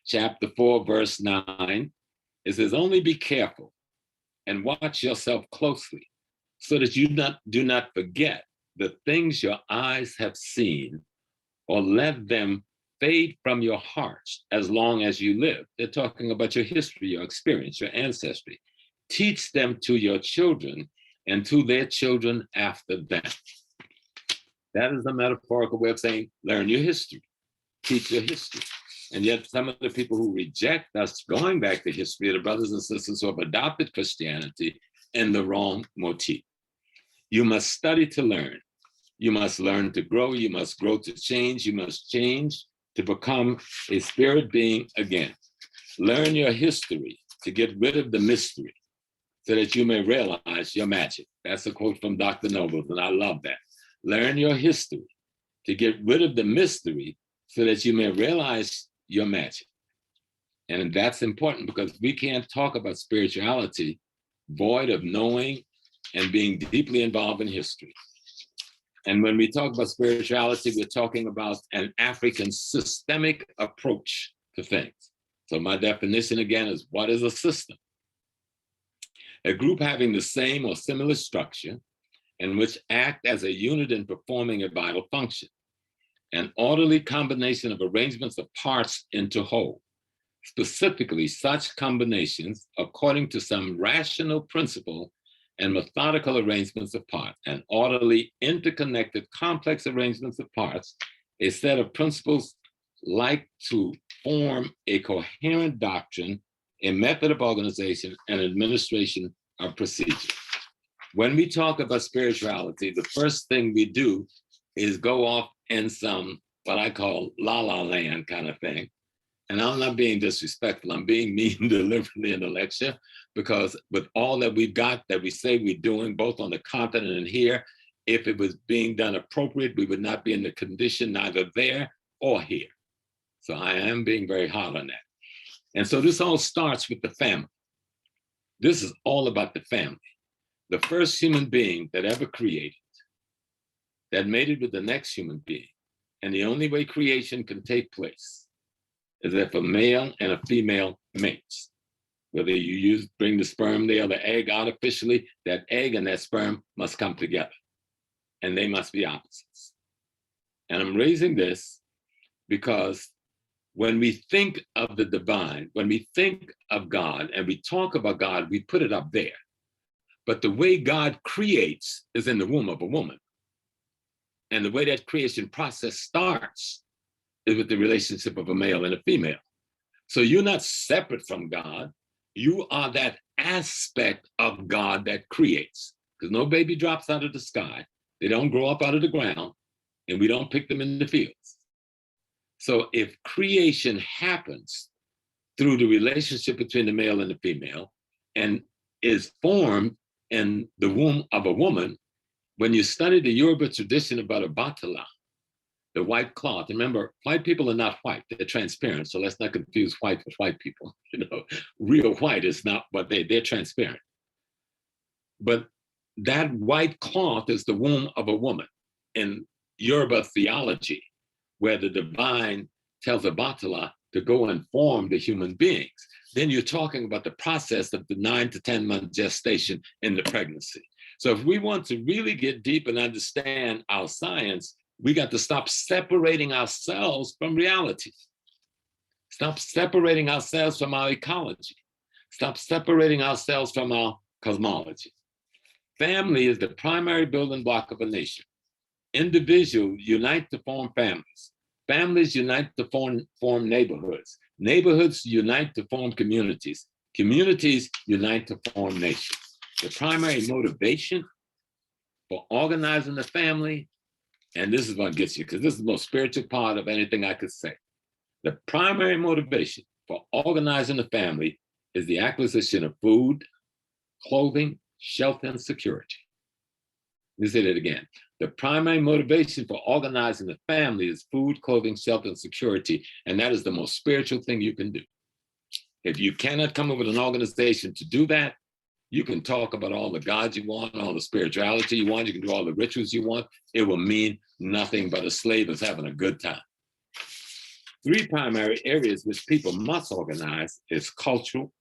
chapter 4, verse 9, it says, only be careful and watch yourself closely so that you do not forget the things your eyes have seen, or let them fade from your hearts as long as you live. They're talking about your history, your experience, your ancestry. Teach them to your children and to their children after them. That is a metaphorical way of saying, learn your history, teach your history. And yet some of the people who reject us going back to history are the brothers and sisters who have adopted Christianity in the wrong motif. You must study to learn. You must learn to grow. You must grow to change. You must change to become a spirit being again. Learn your history to get rid of the mystery so that you may realize your magic. That's a quote from Dr. Noble, and I love that. Learn your history to get rid of the mystery so that you may realize your magic. And that's important because we can't talk about spirituality void of knowing and being deeply involved in history. And when we talk about spirituality, we're talking about an African systemic approach to things. So my definition again is, what is a system? A group having the same or similar structure and which act as a unit in performing a vital function. An orderly combination of arrangements of parts into whole. Specifically, such combinations, according to some rational principle and methodical arrangements of parts, an orderly, interconnected, complex arrangements of parts, a set of principles like to form a coherent doctrine, a method of organization, and administration of procedure. When we talk about spirituality, the first thing we do is go off in some, what I call la-la land kind of thing. And I'm not being disrespectful, I'm being mean deliberately in the lecture, because with all that we've got that we say we're doing, both on the continent and here, if it was being done appropriate, we would not be in the condition neither there or here. So I am being very hard on that. And so this all starts with the family. This is all about the family. The first human being that ever created, that mated with the next human being. And the only way creation can take place is if a male and a female mates. Whether you bring the sperm there or the egg artificially, that egg and that sperm must come together. And they must be opposites. And I'm raising this because when we think of the divine, when we think of God and we talk about God, we put it up there. But the way God creates is in the womb of a woman. And the way that creation process starts is with the relationship of a male and a female. So you're not separate from God. You are that aspect of God that creates. Because no baby drops out of the sky. They don't grow up out of the ground, and we don't pick them in the fields. So if creation happens through the relationship between the male and the female and is formed in the womb of a woman, when you study the Yoruba tradition about a batala, the white cloth, remember, white people are not white, they're transparent, so let's not confuse white with white people. You know, real white is not what they're transparent. But that white cloth is the womb of a woman in Yoruba theology, where the divine tells a batala to go and form the human beings. Then you're talking about the process of the 9 to 10 month gestation in the pregnancy. So if we want to really get deep and understand our science, we got to stop separating ourselves from reality. Stop separating ourselves from our ecology. Stop separating ourselves from our cosmology. Family is the primary building block of a nation. Individuals unite to form families. Families unite to form neighborhoods. Neighborhoods unite to form communities. Communities unite to form nations. The primary motivation for organizing the family, and this is what gets you, because this is the most spiritual part of anything I could say. The primary motivation for organizing the family is the acquisition of food, clothing, shelter, and security. Let me say that again. The primary motivation for organizing the family is food, clothing, shelter, and security, and that is the most spiritual thing you can do. If you cannot come up with an organization to do that, you can talk about all the gods you want, all the spirituality you want, you can do all the rituals you want. It will mean nothing but a slave is having a good time. 3 primary areas which people must organize is cultural,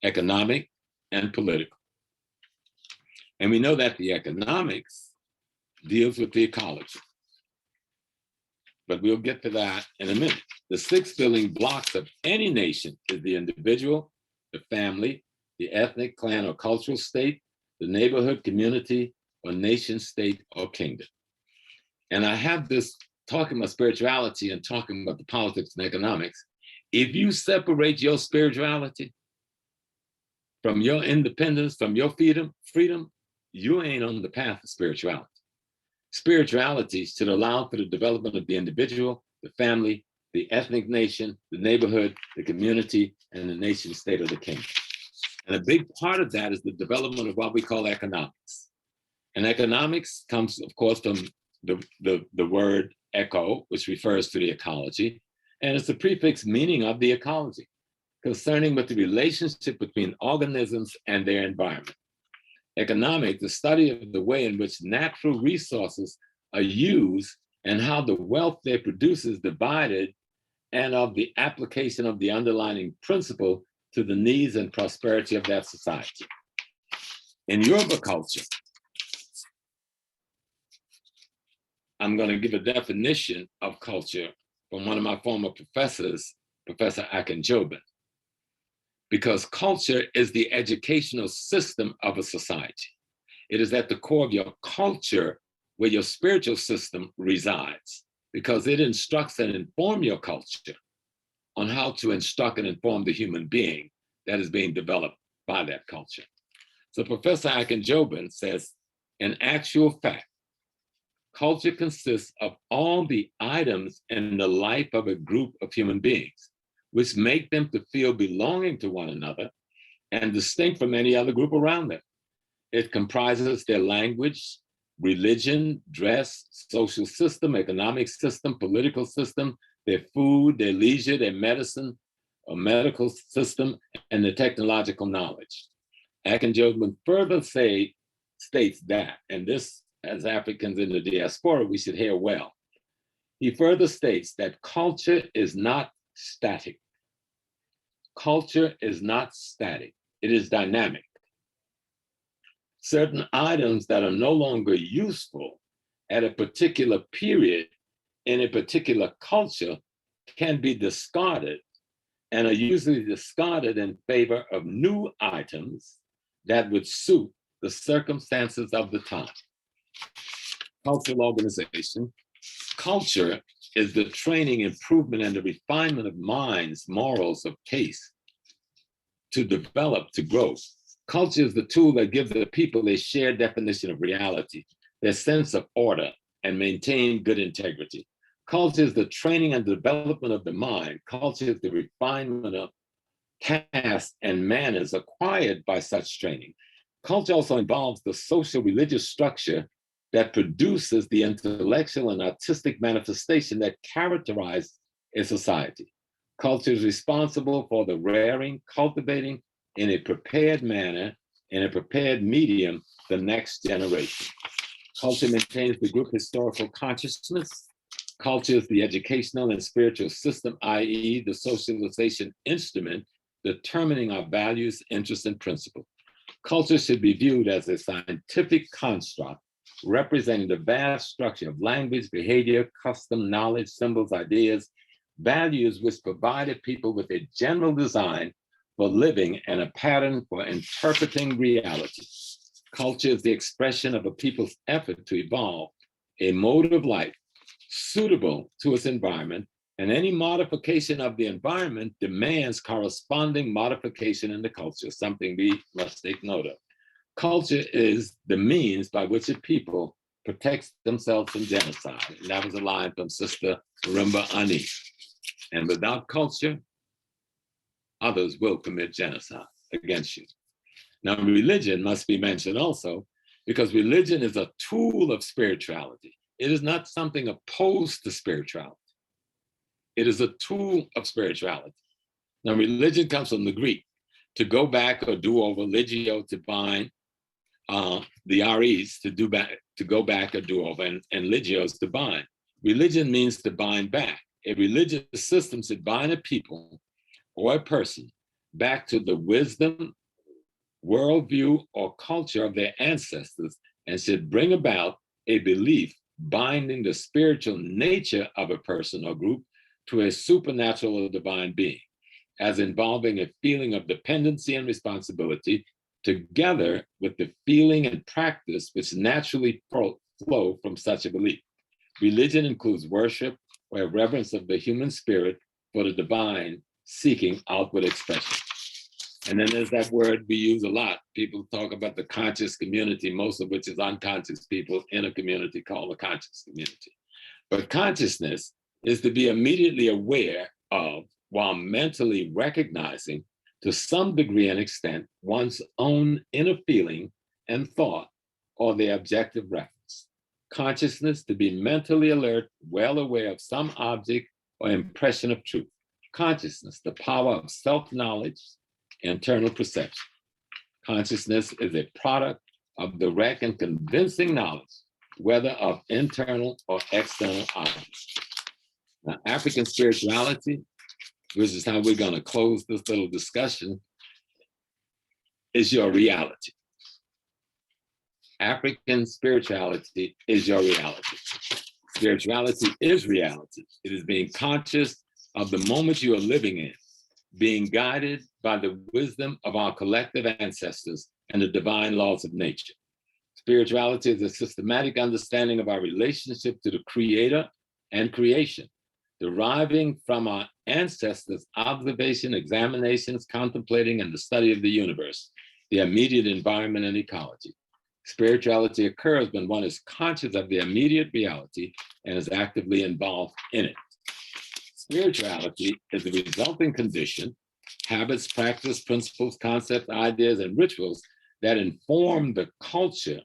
economic, and political. And we know that the economics deals with the ecology. But we'll get to that in a minute. The 6 building blocks of any nation is the individual, the family, the ethnic, clan, or cultural state, the neighborhood, community, or nation, state, or kingdom. And I have this talking about spirituality and talking about the politics and economics. If you separate your spirituality from your independence, from your freedom, you ain't on the path of spirituality. Spirituality should allow for the development of the individual, the family, the ethnic nation, the neighborhood, the community, and the nation, state, or the kingdom. And a big part of that is the development of what we call economics. And economics comes, of course, from the word eco, which refers to the ecology, and it's the prefix meaning of the ecology, concerning with the relationship between organisms and their environment. Economics, the study of the way in which natural resources are used and how the wealth they produce is divided, and of the application of the underlying principle to the needs and prosperity of that society. In Yoruba culture, I'm going to give a definition of culture from one of my former professors, Professor Akinjobin, because culture is the educational system of a society. It is at the core of your culture where your spiritual system resides, because it instructs and informs your culture on how to instruct and inform the human being that is being developed by that culture. So Professor Akinjobin says, in actual fact, culture consists of all the items in the life of a group of human beings, which make them to feel belonging to one another and distinct from any other group around them. It comprises their language, religion, dress, social system, economic system, political system, their food, their leisure, their medicine, or medical system, and their technological knowledge. Akinjobin further states that, and this, as Africans in the diaspora, we should hear well. He further states that culture is not static. Culture is not static, it is dynamic. Certain items that are no longer useful at a particular period in a particular culture can be discarded, and are usually discarded in favor of new items that would suit the circumstances of the time. Cultural organization. Culture is the training, improvement, and the refinement of minds, morals, of taste to develop, to grow. Culture is the tool that gives the people a shared definition of reality, their sense of order, and maintain good integrity. Culture is the training and development of the mind. Culture is the refinement of tasks and manners acquired by such training. Culture also involves the social religious structure that produces the intellectual and artistic manifestation that characterize a society. Culture is responsible for the rearing, cultivating in a prepared manner, in a prepared medium, the next generation. Culture maintains the group historical consciousness. Culture is the educational and spiritual system, i.e. the socialization instrument determining our values, interests, and principles. Culture should be viewed as a scientific construct representing the vast structure of language, behavior, custom, knowledge, symbols, ideas, values which provided people with a general design for living and a pattern for interpreting reality. Culture is the expression of a people's effort to evolve a mode of life suitable to its environment, and any modification of the environment demands corresponding modification in the culture, something we must take note of. Culture is the means by which a people protects themselves from genocide. And that was a line from Sister Marimba Ani. And without culture, others will commit genocide against you. Now, religion must be mentioned also, because religion is a tool of spirituality. It is not something opposed to spirituality. It is a tool of spirituality. Now, religion comes from the Greek, to go back or do over, legio, to bind, the REs, to go back or do over, and legio is to bind. Religion means to bind back. A religious system should bind a people or a person back to the wisdom, worldview, or culture of their ancestors, and should bring about a belief binding the spiritual nature of a person or group to a supernatural or divine being, as involving a feeling of dependency and responsibility, together with the feeling and practice which naturally flow from such a belief. Religion includes worship or a reverence of the human spirit for the divine, seeking outward expression. And then there's that word we use a lot. People talk about the conscious community, most of which is unconscious people in a community called the conscious community. But consciousness is to be immediately aware of, while mentally recognizing to some degree and extent, one's own inner feeling and thought, or the objective reference. Consciousness, to be mentally alert, well aware of some object or impression of truth. Consciousness, the power of self-knowledge, internal perception. Consciousness is a product of direct and convincing knowledge, whether of internal or external objects. Now, African spirituality, which is how we're going to close this little discussion, is your reality. African spirituality is your reality. Spirituality is reality. It is being conscious of the moment you are living in, being guided by the wisdom of our collective ancestors and the divine laws of nature. Spirituality is a systematic understanding of our relationship to the Creator and creation, deriving from our ancestors' observation, examinations, contemplating, and the study of the universe, the immediate environment, and ecology. Spirituality occurs when one is conscious of the immediate reality and is actively involved in it. Spirituality is the resulting condition, habits, practice, principles, concepts, ideas, and rituals that inform the culture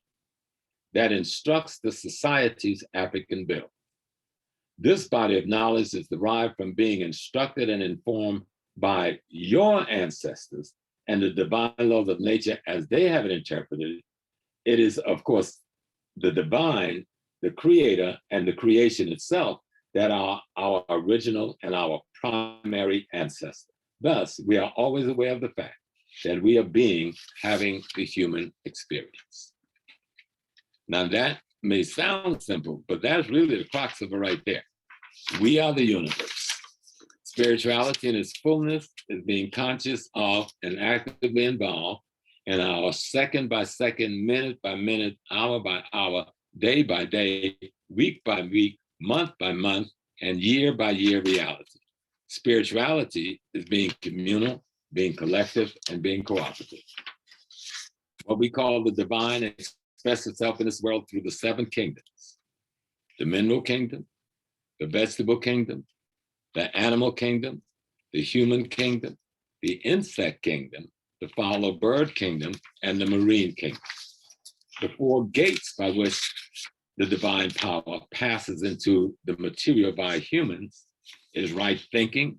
that instructs the society's African bill. This body of knowledge is derived from being instructed and informed by your ancestors and the divine laws of nature as they have it interpreted. It is, of course, the divine, the creator, and the creation itself that are our original and our primary ancestor. Thus, we are always aware of the fact that we are being having the human experience. Now that may sound simple, but that's really the crux of it right there. We are the universe. Spirituality in its fullness is being conscious of and actively involved in our second by second, minute by minute, hour by hour, day by day, week by week, month by month, and year by year reality. Spirituality is being communal, being collective, and being cooperative. What we call the divine expresses itself in this world through the 7 kingdoms: the mineral kingdom, the vegetable kingdom, the animal kingdom, the human kingdom, the insect kingdom, the fowl bird kingdom, and the marine kingdom. The 4 gates by which the divine power passes into the material by humans is right thinking,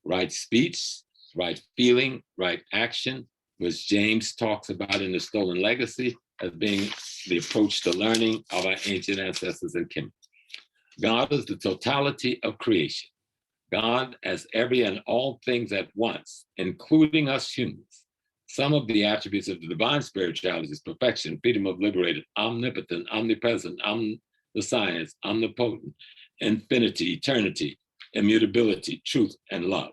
right speech, right feeling, right action, which James talks about in The Stolen Legacy as being the approach to learning of our ancient ancestors and kin. God is the totality of creation. God as every and all things at once, including us humans. Some of the attributes of the divine spirituality is perfection, freedom of liberated, omnipotent, omnipresent, omniscience, omnipotent, infinity, eternity, immutability, truth, and love.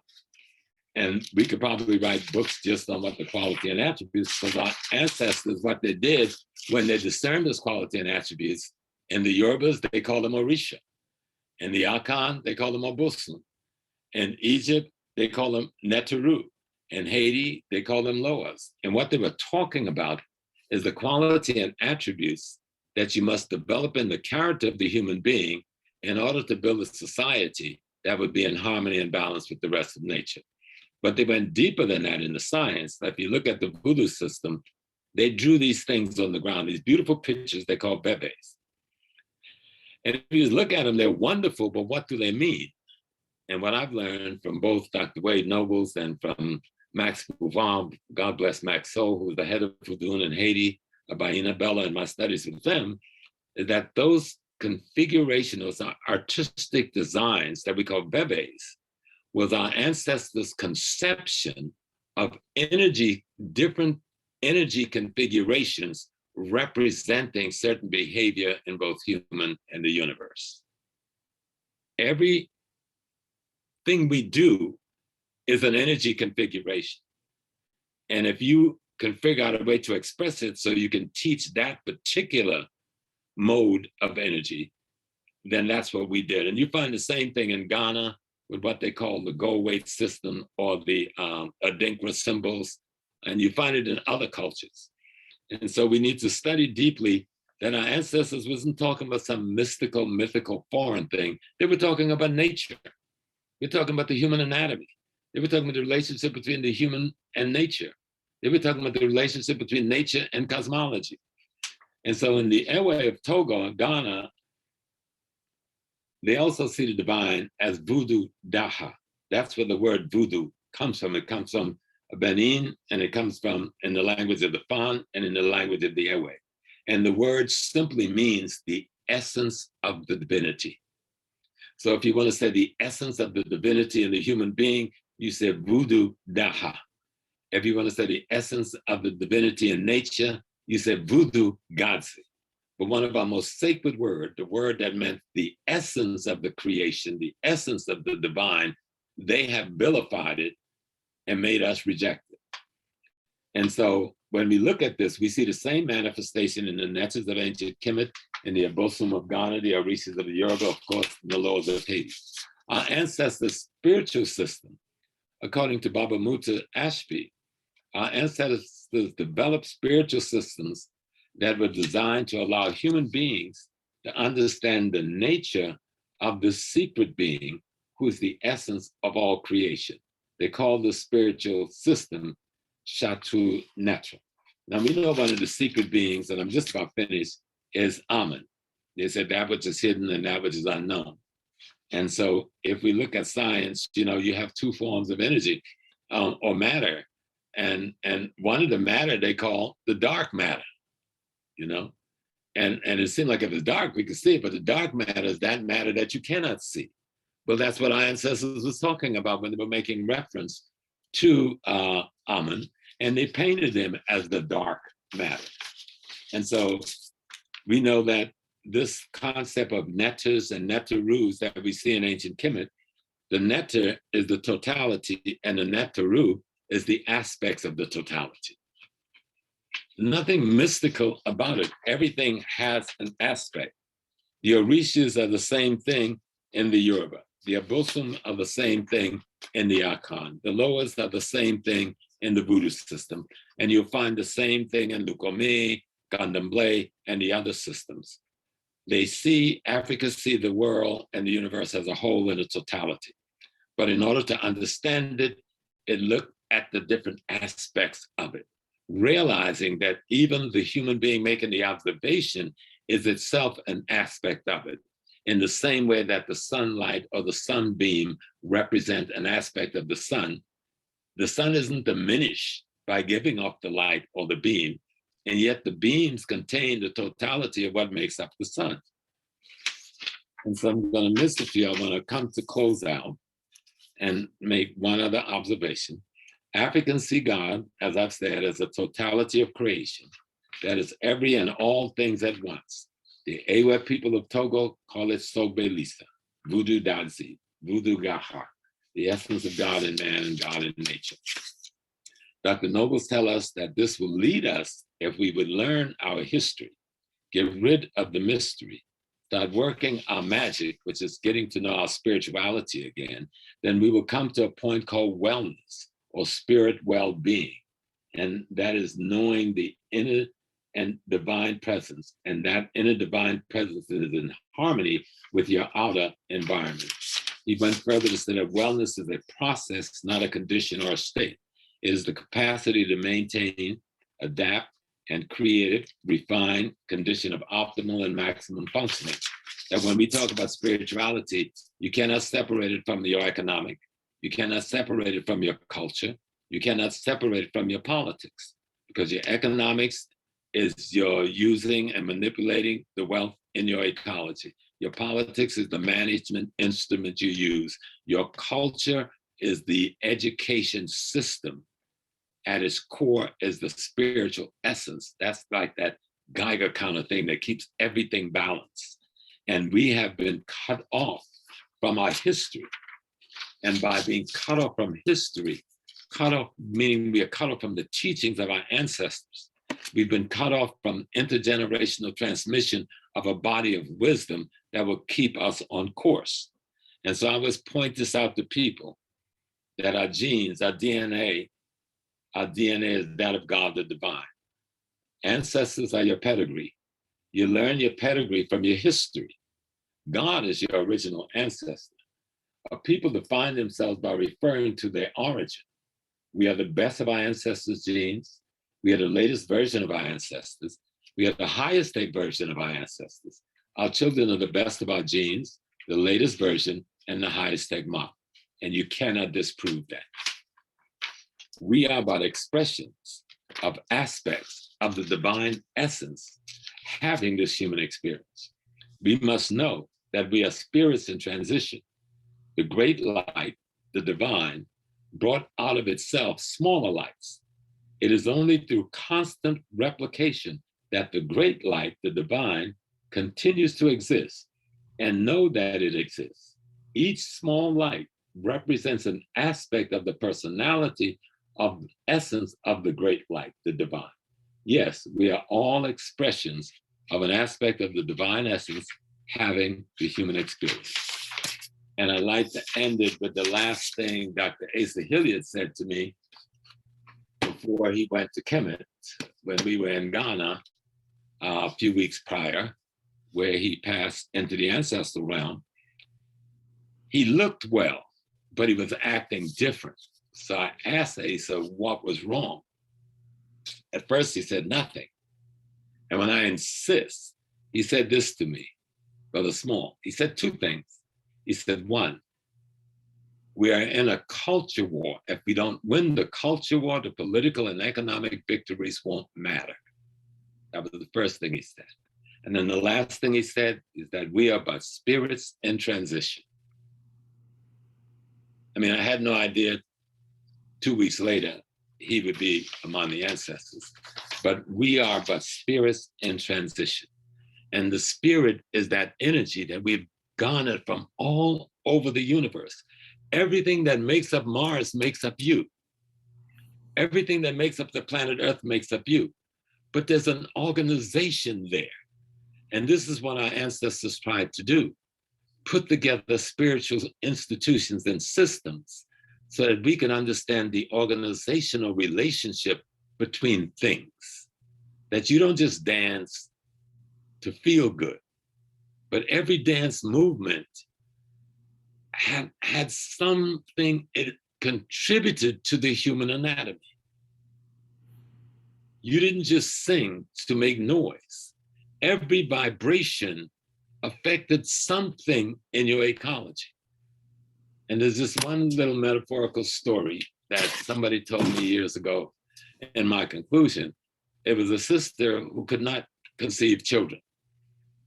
And we could probably write books just on what the quality and attributes of our ancestors, what they did when they discerned this quality and attributes. In the Yorubas, they call them Orisha. In the Akan, they call them Obusun. In Egypt, they call them Neteru. In Haiti, they call them Loas. And what they were talking about is the quality and attributes that you must develop in the character of the human being in order to build a society that would be in harmony and balance with the rest of nature. But they went deeper than that in the science. If you look at the voodoo system, they drew these things on the ground, these beautiful pictures they call bebes. And if you look at them, they're wonderful, but what do they mean? And what I've learned from both Dr. Wade Nobles and from Max Bouvard, God bless Max Soul, who's the head of voodoo in Haiti, Baina Bella, and my studies with them, is that those configurations, those artistic designs that we call bebes, was our ancestors' conception of energy, different energy configurations representing certain behavior in both human and the universe. Everything we do is an energy configuration. And if you can figure out a way to express it so you can teach that particular mode of energy, then that's what we did. And you find the same thing in Ghana with what they call the gold weight system or the Adinkra symbols, and you find it in other cultures. And so we need to study deeply that our ancestors wasn't talking about some mystical, mythical foreign thing. They were talking about nature. We're talking about the human anatomy. They were talking about the relationship between the human and nature. They were talking about the relationship between nature and cosmology. And so in the airway of Togo and Ghana, they also see the divine as voodoo daha. That's where the word voodoo comes from. It comes from Benin, and it comes from in the language of the Fan and in the language of the airway. And the word simply means the essence of the divinity. So if you want to say the essence of the divinity in the human being, you say voodoo daha. If you want to say the essence of the divinity in nature, you say voodoo gadzi. But one of our most sacred words, the word that meant the essence of the creation, the essence of the divine, they have vilified it and made us reject it. And so when we look at this, we see the same manifestation in the Netches of ancient Kemet, in the Abosom of Ghana, the Orishas of the Yoruba, of course, the Lords of Haiti. Our ancestors' spiritual system, according to Baba Muta Ashby, our ancestors developed spiritual systems that were designed to allow human beings to understand the nature of the secret being, who is the essence of all creation. They call the spiritual system Shatu Netra. Now we know one of the secret beings, and I'm just about finished, is Amen. They said that which is hidden and that which is unknown. And so if we look at science, you have two forms of energy or matter. And one of the matter they call the dark matter, and it seemed like if it's dark, we could see it, but the dark matter is that matter that you cannot see. Well, that's what our ancestors was talking about when they were making reference to Amen, and they painted him as the dark matter. And so we know that this concept of netters and netterus that we see in ancient Kemet, the netter is the totality and the netteru is the aspects of the totality. Nothing mystical about it. Everything has an aspect. The Orishas are the same thing in the Yoruba. The Abosom are the same thing in the Akan. The Loas are the same thing in the Voodoo system. And you'll find the same thing in Lukome, Candomblé, and the other systems. They see, Africa see the world and the universe as a whole in a totality. But in order to understand it, it looked at the different aspects of it, realizing that even the human being making the observation is itself an aspect of it, in the same way that the sunlight or the sunbeam represent an aspect of the sun. The sun isn't diminished by giving off the light or the beam, and yet the beams contain the totality of what makes up the sun. And so I'm going to miss a few. I want to come to close out and make one other observation. Africans see God, as I've said, as a totality of creation, that is every and all things at once. The Ewe people of Togo call it Sogbelisa, Voodoo Dazi, Voodoo Gaha, the essence of God in man and God in nature. Dr. Nobles tell us that this will lead us, if we would learn our history, get rid of the mystery, start working our magic, which is getting to know our spirituality again, then we will come to a point called wellness or spirit well-being. And that is knowing the inner and divine presence. And that inner divine presence is in harmony with your outer environment. He went further to say that wellness is a process, not a condition or a state. It is the capacity to maintain, adapt, and create, refine condition of optimal and maximum functioning. That when we talk about spirituality, you cannot separate it from your economic, you cannot separate it from your culture, you cannot separate it from your politics, because your economics is your using and manipulating the wealth in your ecology. Your politics is the management instrument you use. Your culture is the education system. At its core is the spiritual essence. That's like that Geiger counter thing that keeps everything balanced. And we have been cut off from our history. And by being cut off from history, cut off meaning we are cut off from the teachings of our ancestors. We've been cut off from intergenerational transmission of a body of wisdom that will keep us on course. And so I always point this out to people, that our genes, our DNA is that of God, the divine. Ancestors are your pedigree. You learn your pedigree from your history. God is your original ancestor. People define themselves by referring to their origin. We are the best of our ancestors' genes. We are the latest version of our ancestors. We are the highest state version of our ancestors. Our children are the best of our genes, the latest version, and the highest state model. And you cannot disprove that. We are but expressions of aspects of the divine essence having this human experience. We must know that we are spirits in transition. The great light, the divine, brought out of itself smaller lights. It is only through constant replication that the great light, the divine, continues to exist and know that it exists. Each small light represents an aspect of the personality of the essence of the great light, the divine. Yes, we are all expressions of an aspect of the divine essence having the human experience. And I'd like to end it with the last thing Dr. Asa Hilliard said to me before he went to Kemet when we were in Ghana a few weeks prior, where he passed into the ancestral realm. He looked well, but he was acting different. So I asked Asa what was wrong. At first he said nothing. And when I insist, he said this to me, Brother Small. He said two things. He said, one, we are in a culture war. If we don't win the culture war, the political and economic victories won't matter. That was the first thing he said. And then the last thing he said is that we are but spirits in transition. I mean, I had no idea 2 weeks later he would be among the ancestors, but we are but spirits in transition. And the spirit is that energy that we've garnered from all over the universe. Everything that makes up Mars makes up you. Everything that makes up the planet Earth makes up you. But there's an organization there. And this is what our ancestors tried to do. Put together spiritual institutions and systems so that we can understand the organizational relationship between things. That you don't just dance to feel good, but every dance movement had something it contributed to the human anatomy. You didn't just sing to make noise. Every vibration affected something in your ecology. And there's this one little metaphorical story that somebody told me years ago in my conclusion. It was a sister who could not conceive children.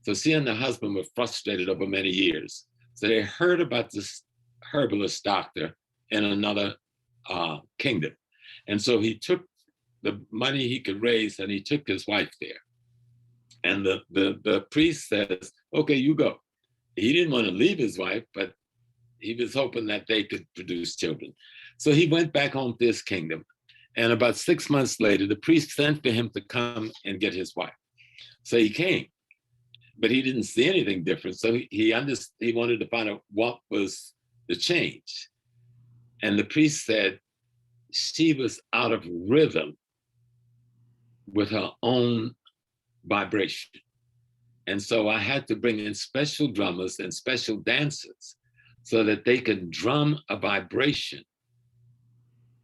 So she and the husband were frustrated over many years. So they heard about this herbalist doctor in another kingdom. And so he took the money he could raise and he took his wife there. And the priest says, okay, you go. He didn't want to leave his wife, but he was hoping that they could produce children. So he went back home to his kingdom. And about 6 months later, the priest sent for him to come and get his wife. So he came, but he didn't see anything different. So he wanted to find out what was the change. And the priest said she was out of rhythm with her own vibration. And so I had to bring in special drummers and special dancers so that they could drum a vibration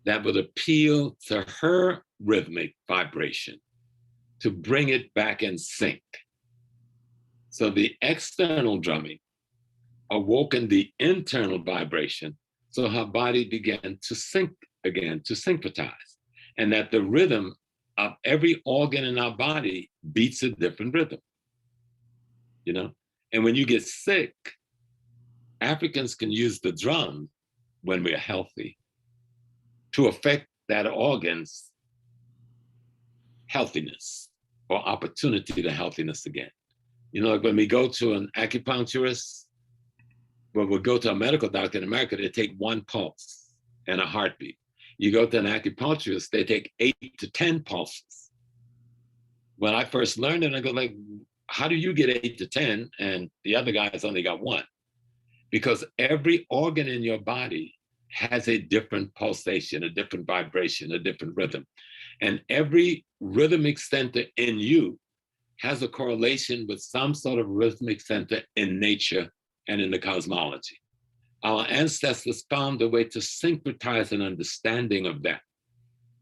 that would appeal to her rhythmic vibration to bring it back in sync. So the external drumming awoken the internal vibration, so her body began to sync again, to syncretize, and that the rhythm of every organ in our body beats a different rhythm, you know? And when you get sick, Africans can use the drum when we're healthy to affect that organ's healthiness or opportunity to healthiness again. You know, like when we go to an acupuncturist, when we go to a medical doctor in America, they take one pulse and a heartbeat. You go to an acupuncturist, they take 8 to 10 pulses. When I first learned it, I go like, how do you get 8 to 10 and the other guy's only got 1? Because every organ in your body has a different pulsation, a different vibration, a different rhythm. And every rhythmic center in you has a correlation with some sort of rhythmic center in nature and in the cosmology. Our ancestors found a way to syncretize an understanding of that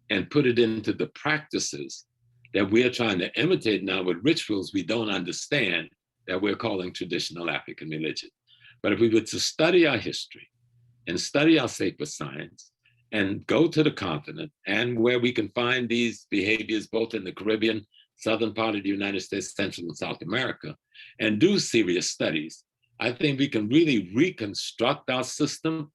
and put it into the practices that we are trying to imitate now with rituals we don't understand that we're calling traditional African religion. But if we were to study our history and study our sacred science and go to the continent and where we can find these behaviors both in the Caribbean southern part of the United States, Central and South America, and do serious studies, I think we can really reconstruct our system,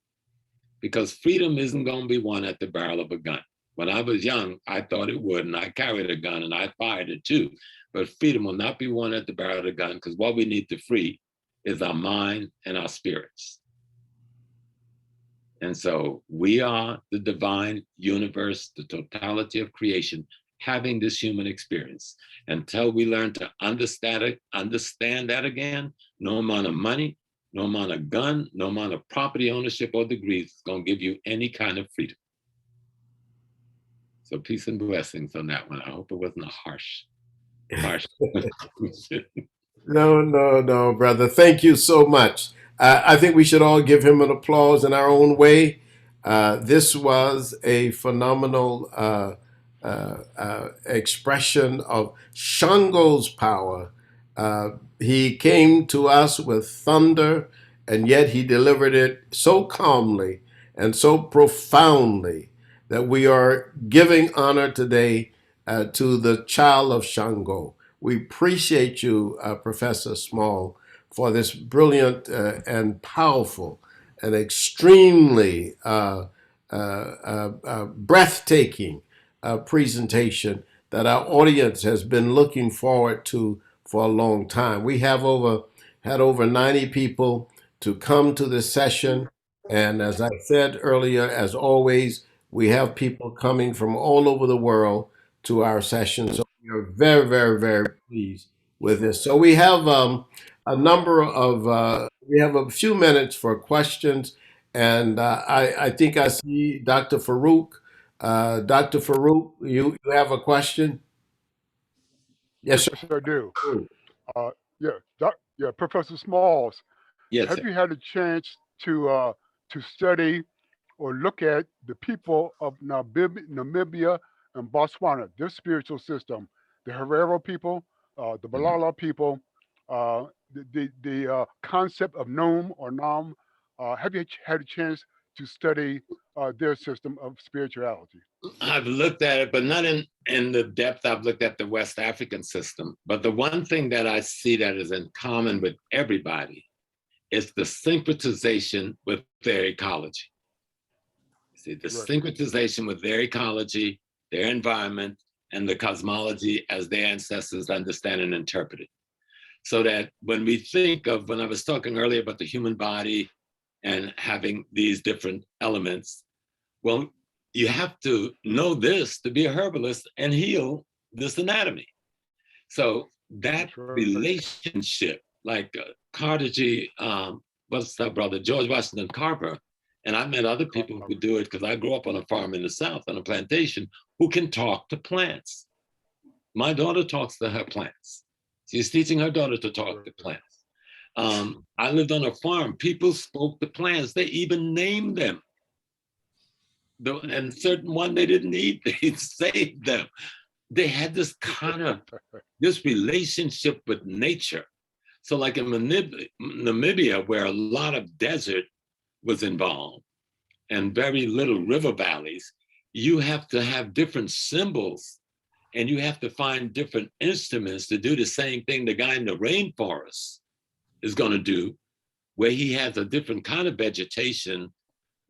because freedom isn't going to be won at the barrel of a gun. When I was young, I thought it would, and I carried a gun and I fired it too. But freedom will not be won at the barrel of a gun, because what we need to free is our mind and our spirits. And so we are the divine universe, the totality of creation, having this human experience. Until we learn to understand that again, no amount of money, no amount of gun, no amount of property ownership or degrees is going to give you any kind of freedom. So peace and blessings on that one. I hope it wasn't a harsh. No, brother. Thank you so much. I think we should all give him an applause in our own way. This was a phenomenal expression of Shango's power. He came to us with thunder, and yet he delivered it so calmly and so profoundly that we are giving honor today to the child of Shango. We appreciate you, Professor Small, for this brilliant and powerful and extremely breathtaking presentation that our audience has been looking forward to for a long time. We have had over 90 people to come to this session. And as I said earlier, as always, we have people coming from all over the world to our session. So we are very, very, very pleased with this. So we have we have a few minutes for questions. And I think I see Dr. Farouk. Dr. Farouk, you have a question? Yes, Yes, sir. I do. Yeah, yeah, Professor Smalls, Yes, have sir. you had a chance to study or look at the people of Namibia and Botswana, their spiritual system, the Herero people, the Mhm. Balala people, the concept of Nom or Nam? Have you had a chance to study their system of spirituality? I've looked at it, but not in the depth I've looked at the West African system. But the one thing that I see that is in common with everybody is the syncretization with their ecology. See, the Right. syncretization with their ecology, their environment, and the cosmology as their ancestors understand and interpret it. So that when we think of, when I was talking earlier about the human body and having these different elements, well, you have to know this to be a herbalist and heal this anatomy. So that That's right. relationship, like Carnegie, what's that brother, George Washington Carver, and I met other people who do it because I grew up on a farm in the South on a plantation who can talk to plants. My daughter talks to her plants. She's teaching her daughter to talk to plants. I lived on a farm. People spoke to plants. They even named them. And certain one they didn't eat, they saved them. They had this kind of this relationship with nature. So like in Namibia, where a lot of desert was involved and very little river valleys, you have to have different symbols and you have to find different instruments to do the same thing the guy in the rainforest is going to do, where he has a different kind of vegetation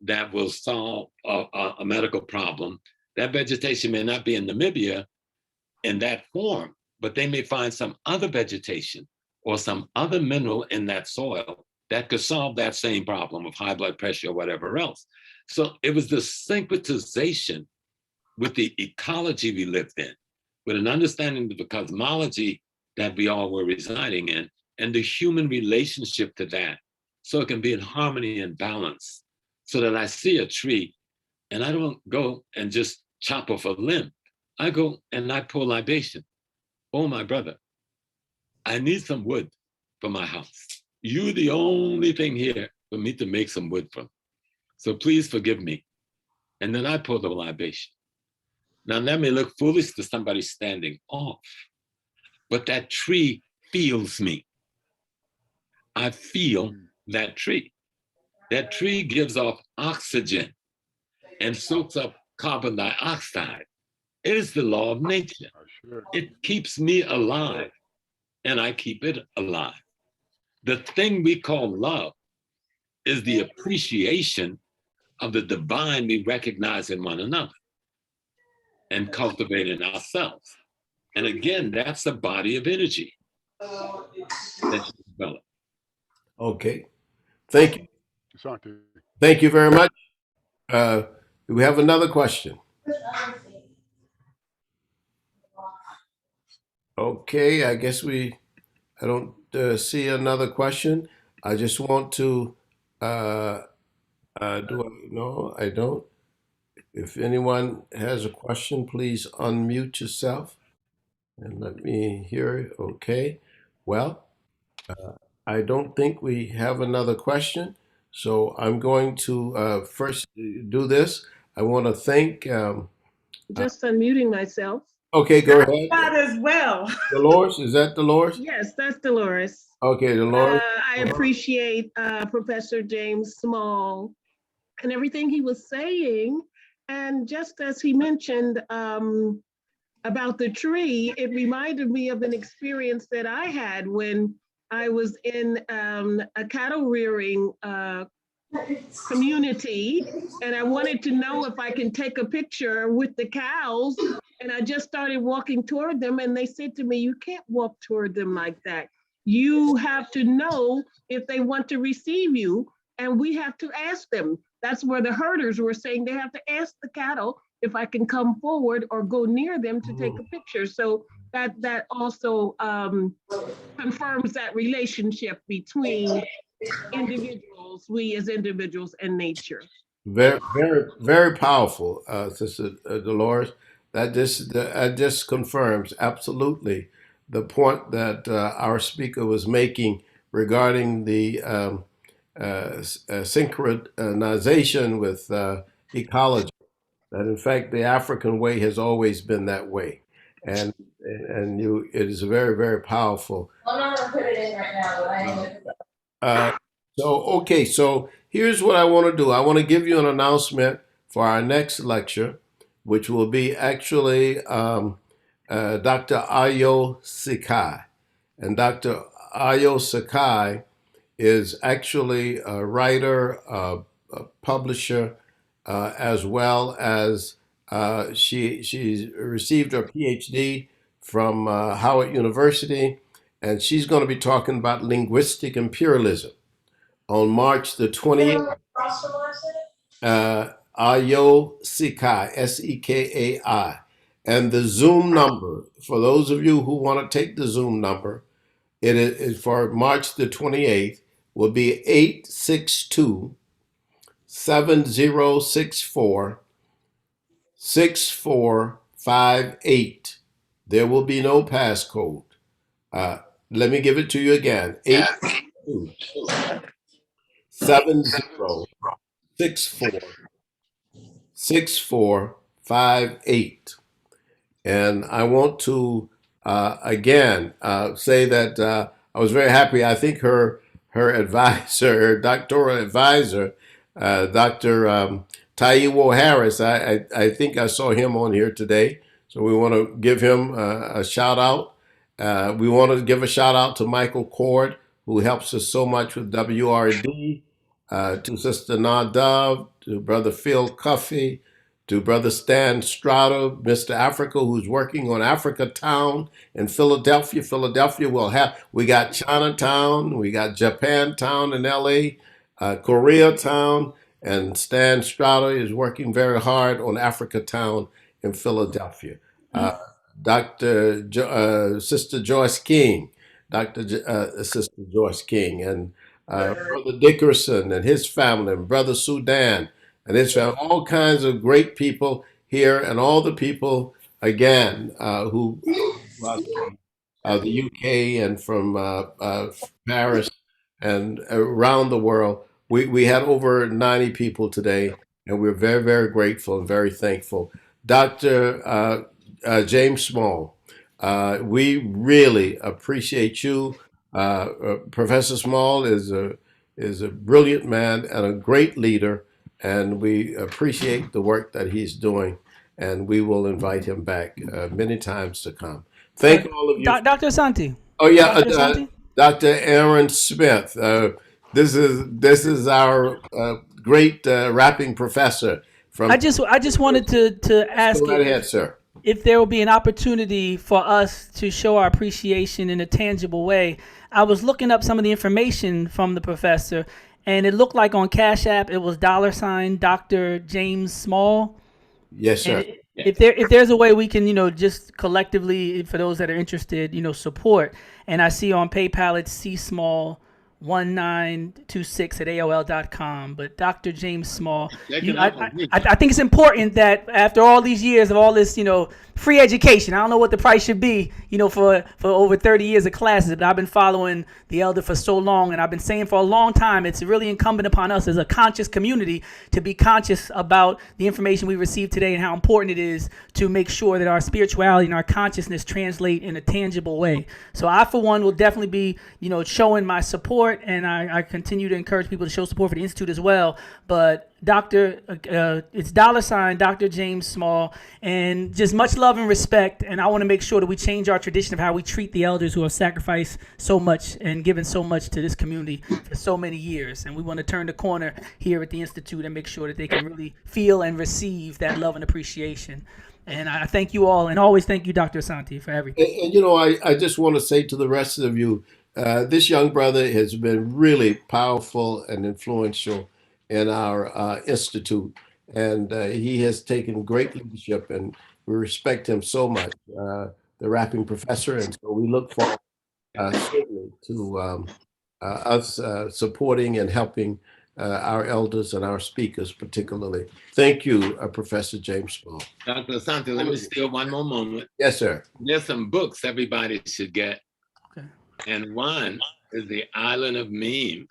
that will solve a medical problem. That vegetation may not be in Namibia in that form, but they may find some other vegetation or some other mineral in that soil that could solve that same problem of high blood pressure or whatever else. So it was the syncretization with the ecology we lived in, with an understanding of the cosmology that we all were residing in, and the human relationship to that, so it can be in harmony and balance. So that I see a tree and I don't go and just chop off a limb. I go and I pour libation. Oh, my brother, I need some wood for my house. You're the only thing here for me to make some wood from. So please forgive me. And then I pour the libation. Now that may look foolish to somebody standing off, but that tree feels me. I feel that tree. That tree gives off oxygen and soaks up carbon dioxide. It is the law of nature. It keeps me alive, and I keep it alive. The thing we call love is the appreciation of the divine we recognize in one another and cultivate in ourselves. And again, that's the body of energy that you develop. Okay. Thank you. Asante. Thank you very much. Do we have another question? Okay, I guess I don't see another question. I just want to, no, I don't. If anyone has a question, please unmute yourself and let me hear it. Okay. Well, I don't think we have another question. So I'm going to first do this. I want to thank, Just unmuting myself. okay, go ahead. That as well. Dolores, is that Dolores? Yes, that's Dolores. Okay, Dolores. I appreciate Professor James Small and everything he was saying. And just as he mentioned about the tree, it reminded me of an experience that I had when I was in a cattle rearing community, and I wanted to know if I can take a picture with the cows. And I just started walking toward them, and they said to me, "You can't walk toward them like that. You have to know if they want to receive you, and we have to ask them." That's where the herders were saying they have to ask the cattle if I can come forward or go near them to take a picture. So that also confirms that relationship between individuals, we as individuals, and nature. Very, very, very powerful, Sister Dolores. That just confirms absolutely the point that our speaker was making regarding the synchronization with ecology. That in fact the African way has always been that way, and it is very, very powerful. I'm not gonna put it in right now, but I am. Uh, okay, so here's what I want to do. I want to give you an announcement for our next lecture, which will be actually Dr. Ayo Sakai. And Dr. Ayo Sakai is actually a writer, a publisher, as well as she's received her PhD from Howard University, and she's going to be talking about linguistic imperialism on March the 20th. Ayo Sekai, Sekai. And the Zoom number, for those of you who want to take the Zoom number, it is for March the 28th, will be 862 7064 6458. There will be no passcode. Let me give it to you again. 862 7064 6458. And I want to again say that I was very happy. I think her advisor, her doctoral advisor, Dr. Taiwo Harris, I think I saw him on here today. So we want to give him a shout out. We want to give a shout out to Michael Cord, who helps us so much with WRD, to Sister Nadav, to Brother Phil Cuffey, to Brother Stan Strata, Mr. Africa, who's working on Africa Town in Philadelphia. We got Chinatown, we got Japantown in LA, Koreatown, and Stan Strata is working very hard on Africa Town in Philadelphia. Sister Joyce King, Sister Joyce King, and Brother Dickerson and his family, and Brother Sudan and his family, all kinds of great people here, and all the people again who the UK and from Paris and around the world. We had over 90 people today, and we're very, very grateful and very thankful. Dr. James Small, we really appreciate you. Professor Small is a brilliant man and a great leader, and we appreciate the work that he's doing. and we will invite him back many times to come. Thank all of you. Dr. Asante. Oh yeah, Dr. Asante? Dr. Aaron Smith. This is our great rapping professor from. I just wanted to ask Go right ahead, sir. if there will be an opportunity for us to show our appreciation in a tangible way. I was looking up some of the information from the professor, and it looked like on Cash App it was $ Dr. James Small. Yes, sir. And if there's a way we can, just collectively, for those that are interested, support. And I see on PayPal it's csmall1926@aol.com. But Dr. James Small, I think it's important that after all these years of all this, free education, I don't know what the price should be, for over 30 years of classes, but I've been following the elder for so long, and I've been saying for a long time, it's really incumbent upon us as a conscious community to be conscious about the information we receive today and how important it is to make sure that our spirituality and our consciousness translate in a tangible way. So I, for one, will definitely be, showing my support, and I continue to encourage people to show support for the Institute as well. But it's $ Dr. James Small, and just much love and respect. And I want to make sure that we change our tradition of how we treat the elders who have sacrificed so much and given so much to this community for so many years. And we want to turn the corner here at the Institute and make sure that they can really feel and receive that love and appreciation. And I thank you all, and always thank you, Dr. Asante, for everything. And I just want to say to the rest of you, this young brother has been really powerful and influential in our institute, and he has taken great leadership, and we respect him so much, the rapping professor, and so we look forward certainly to us supporting and helping our elders and our speakers particularly. Thank you, Professor James Small. Dr. Asante, let me steal one more moment. Yes, sir. There's some books everybody should get. Okay. And one is The Island of Meme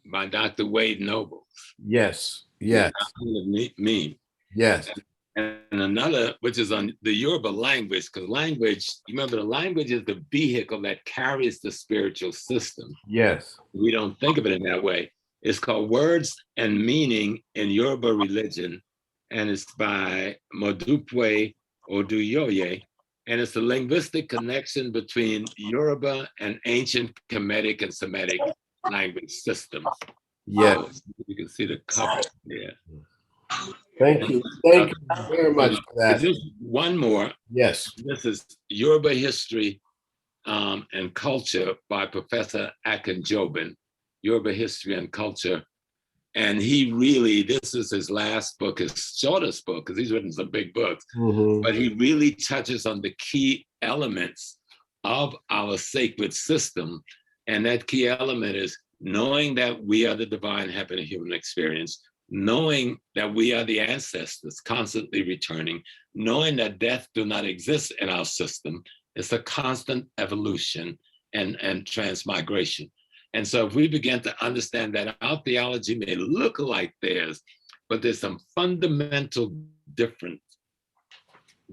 by Dr. Wade Nobles. Yes, yes. The Island of Meme. Yes. And another, which is on the Yoruba language, because language, remember, the language is the vehicle that carries the spiritual system. Yes. We don't think of it in that way. It's called Words and Meaning in Yoruba Religion, and it's by Modupe Oduyoye, and it's the linguistic connection between Yoruba and ancient Kemetic and Semitic language systems. Yes. You can see the cover there. Thank you. Thank you very much for that. Just one more. Yes. This is Yoruba History and Culture by Professor Akinjobin, Yoruba History and Culture. And he really, this is his last book, his shortest book, because he's written some big books, but he really touches on the key elements of our sacred system. And that key element is knowing that we are the divine having a human experience, knowing that we are the ancestors constantly returning, knowing that death do not exist in our system. It's a constant evolution and transmigration. And so if we begin to understand that our theology may look like theirs, but there's some fundamental difference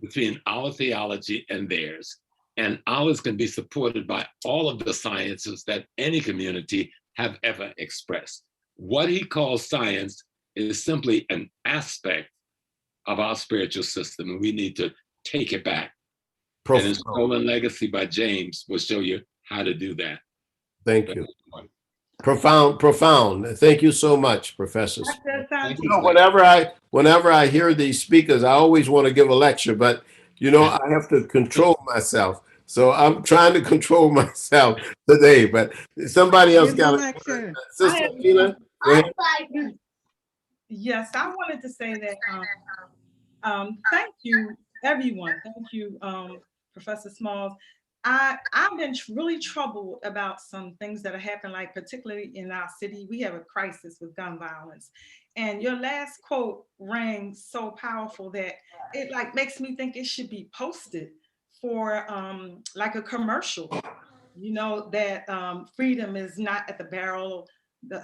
between our theology and theirs, and ours can be supported by all of the sciences that any community have ever expressed. What he calls science is simply an aspect of our spiritual system, and we need to take it back. And his Stolen Legacy by James will show you how to do that. Thank you. Profound. Thank you so much, Professor. Whenever I hear these speakers, I always want to give a lecture, but I have to control myself. So I'm trying to control myself today, but somebody else got a lecture. Sister Gina, go ahead. Yes, I wanted to say that thank you, everyone. Thank you, Professor Smalls. I've been really troubled about some things that have happened, like particularly in our city. We have a crisis with gun violence. And your last quote rang so powerful that it makes me think it should be posted for like a commercial, that freedom is not at the barrel,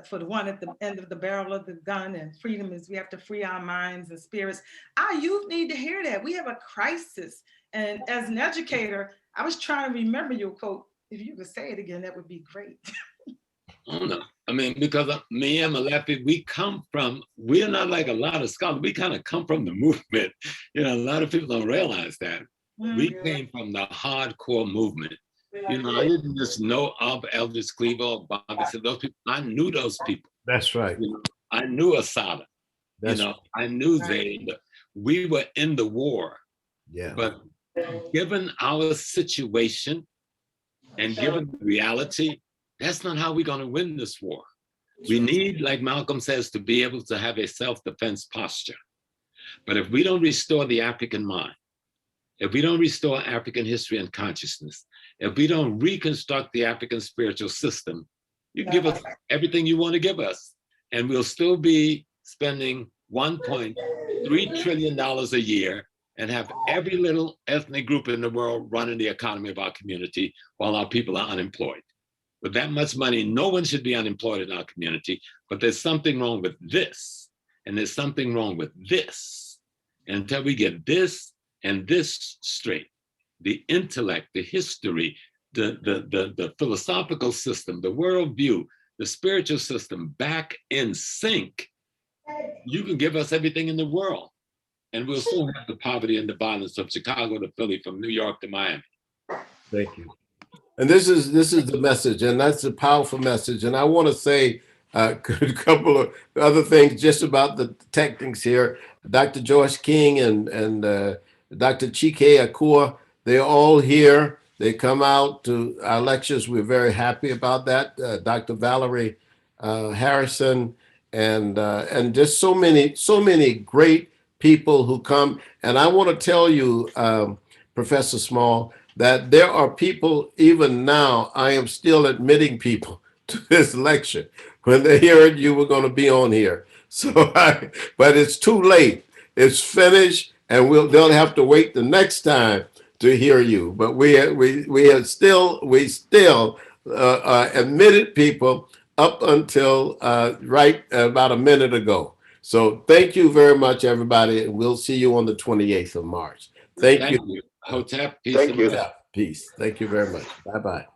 for the one at the end of the barrel of the gun, and freedom is we have to free our minds and spirits. Our youth need to hear that. We have a crisis. And as an educator, I was trying to remember your quote. If you could say it again, that would be great. Oh, no. mean, because me and Molefi, we're not like a lot of scholars. We kind of come from the movement. You know, a lot of people don't realize that. We came from the hardcore movement. You know, I didn't just know of Eldridge Cleaver or Bobby. So those people, I knew those people. That's right. You know, I knew Asada. You know, I knew we were in the war. Yeah. But given our situation and given the reality, that's not how we're going to win this war. We need, like Malcolm says, to be able to have a self-defense posture. But if we don't restore the African mind, if we don't restore African history and consciousness, if we don't reconstruct the African spiritual system, you give us everything you want to give us, and we'll still be spending $1.3 trillion a year and have every little ethnic group in the world running the economy of our community while our people are unemployed. With that much money, no one should be unemployed in our community, but there's something wrong with this, and there's something wrong with this. And until we get this and this straight, the intellect, the history, the philosophical system, the worldview, the spiritual system back in sync, you can give us everything in the world, and we'll still have the poverty and the violence of Chicago to Philly, from New York to Miami. Thank you. And this is the message, and that's a powerful message. And I want to say a couple of other things just about the techniques here. Dr. Joyce King and Dr. Chike Akua, they're all here. They come out to our lectures. We're very happy about that. Dr. Valerie Harrison, and just so many great people who come. And I want to tell you, Professor Small, that there are people, even now, I am still admitting people to this lecture when they heard you were going to be on here. So, but it's too late. It's finished, and they'll have to wait the next time to hear you. But we still admitted people up until right about a minute ago. So thank you very much, everybody, and we'll see you on the 28th of March. Thank you. Hotep, peace. Thank you. Peace. Thank you very much. Bye-bye.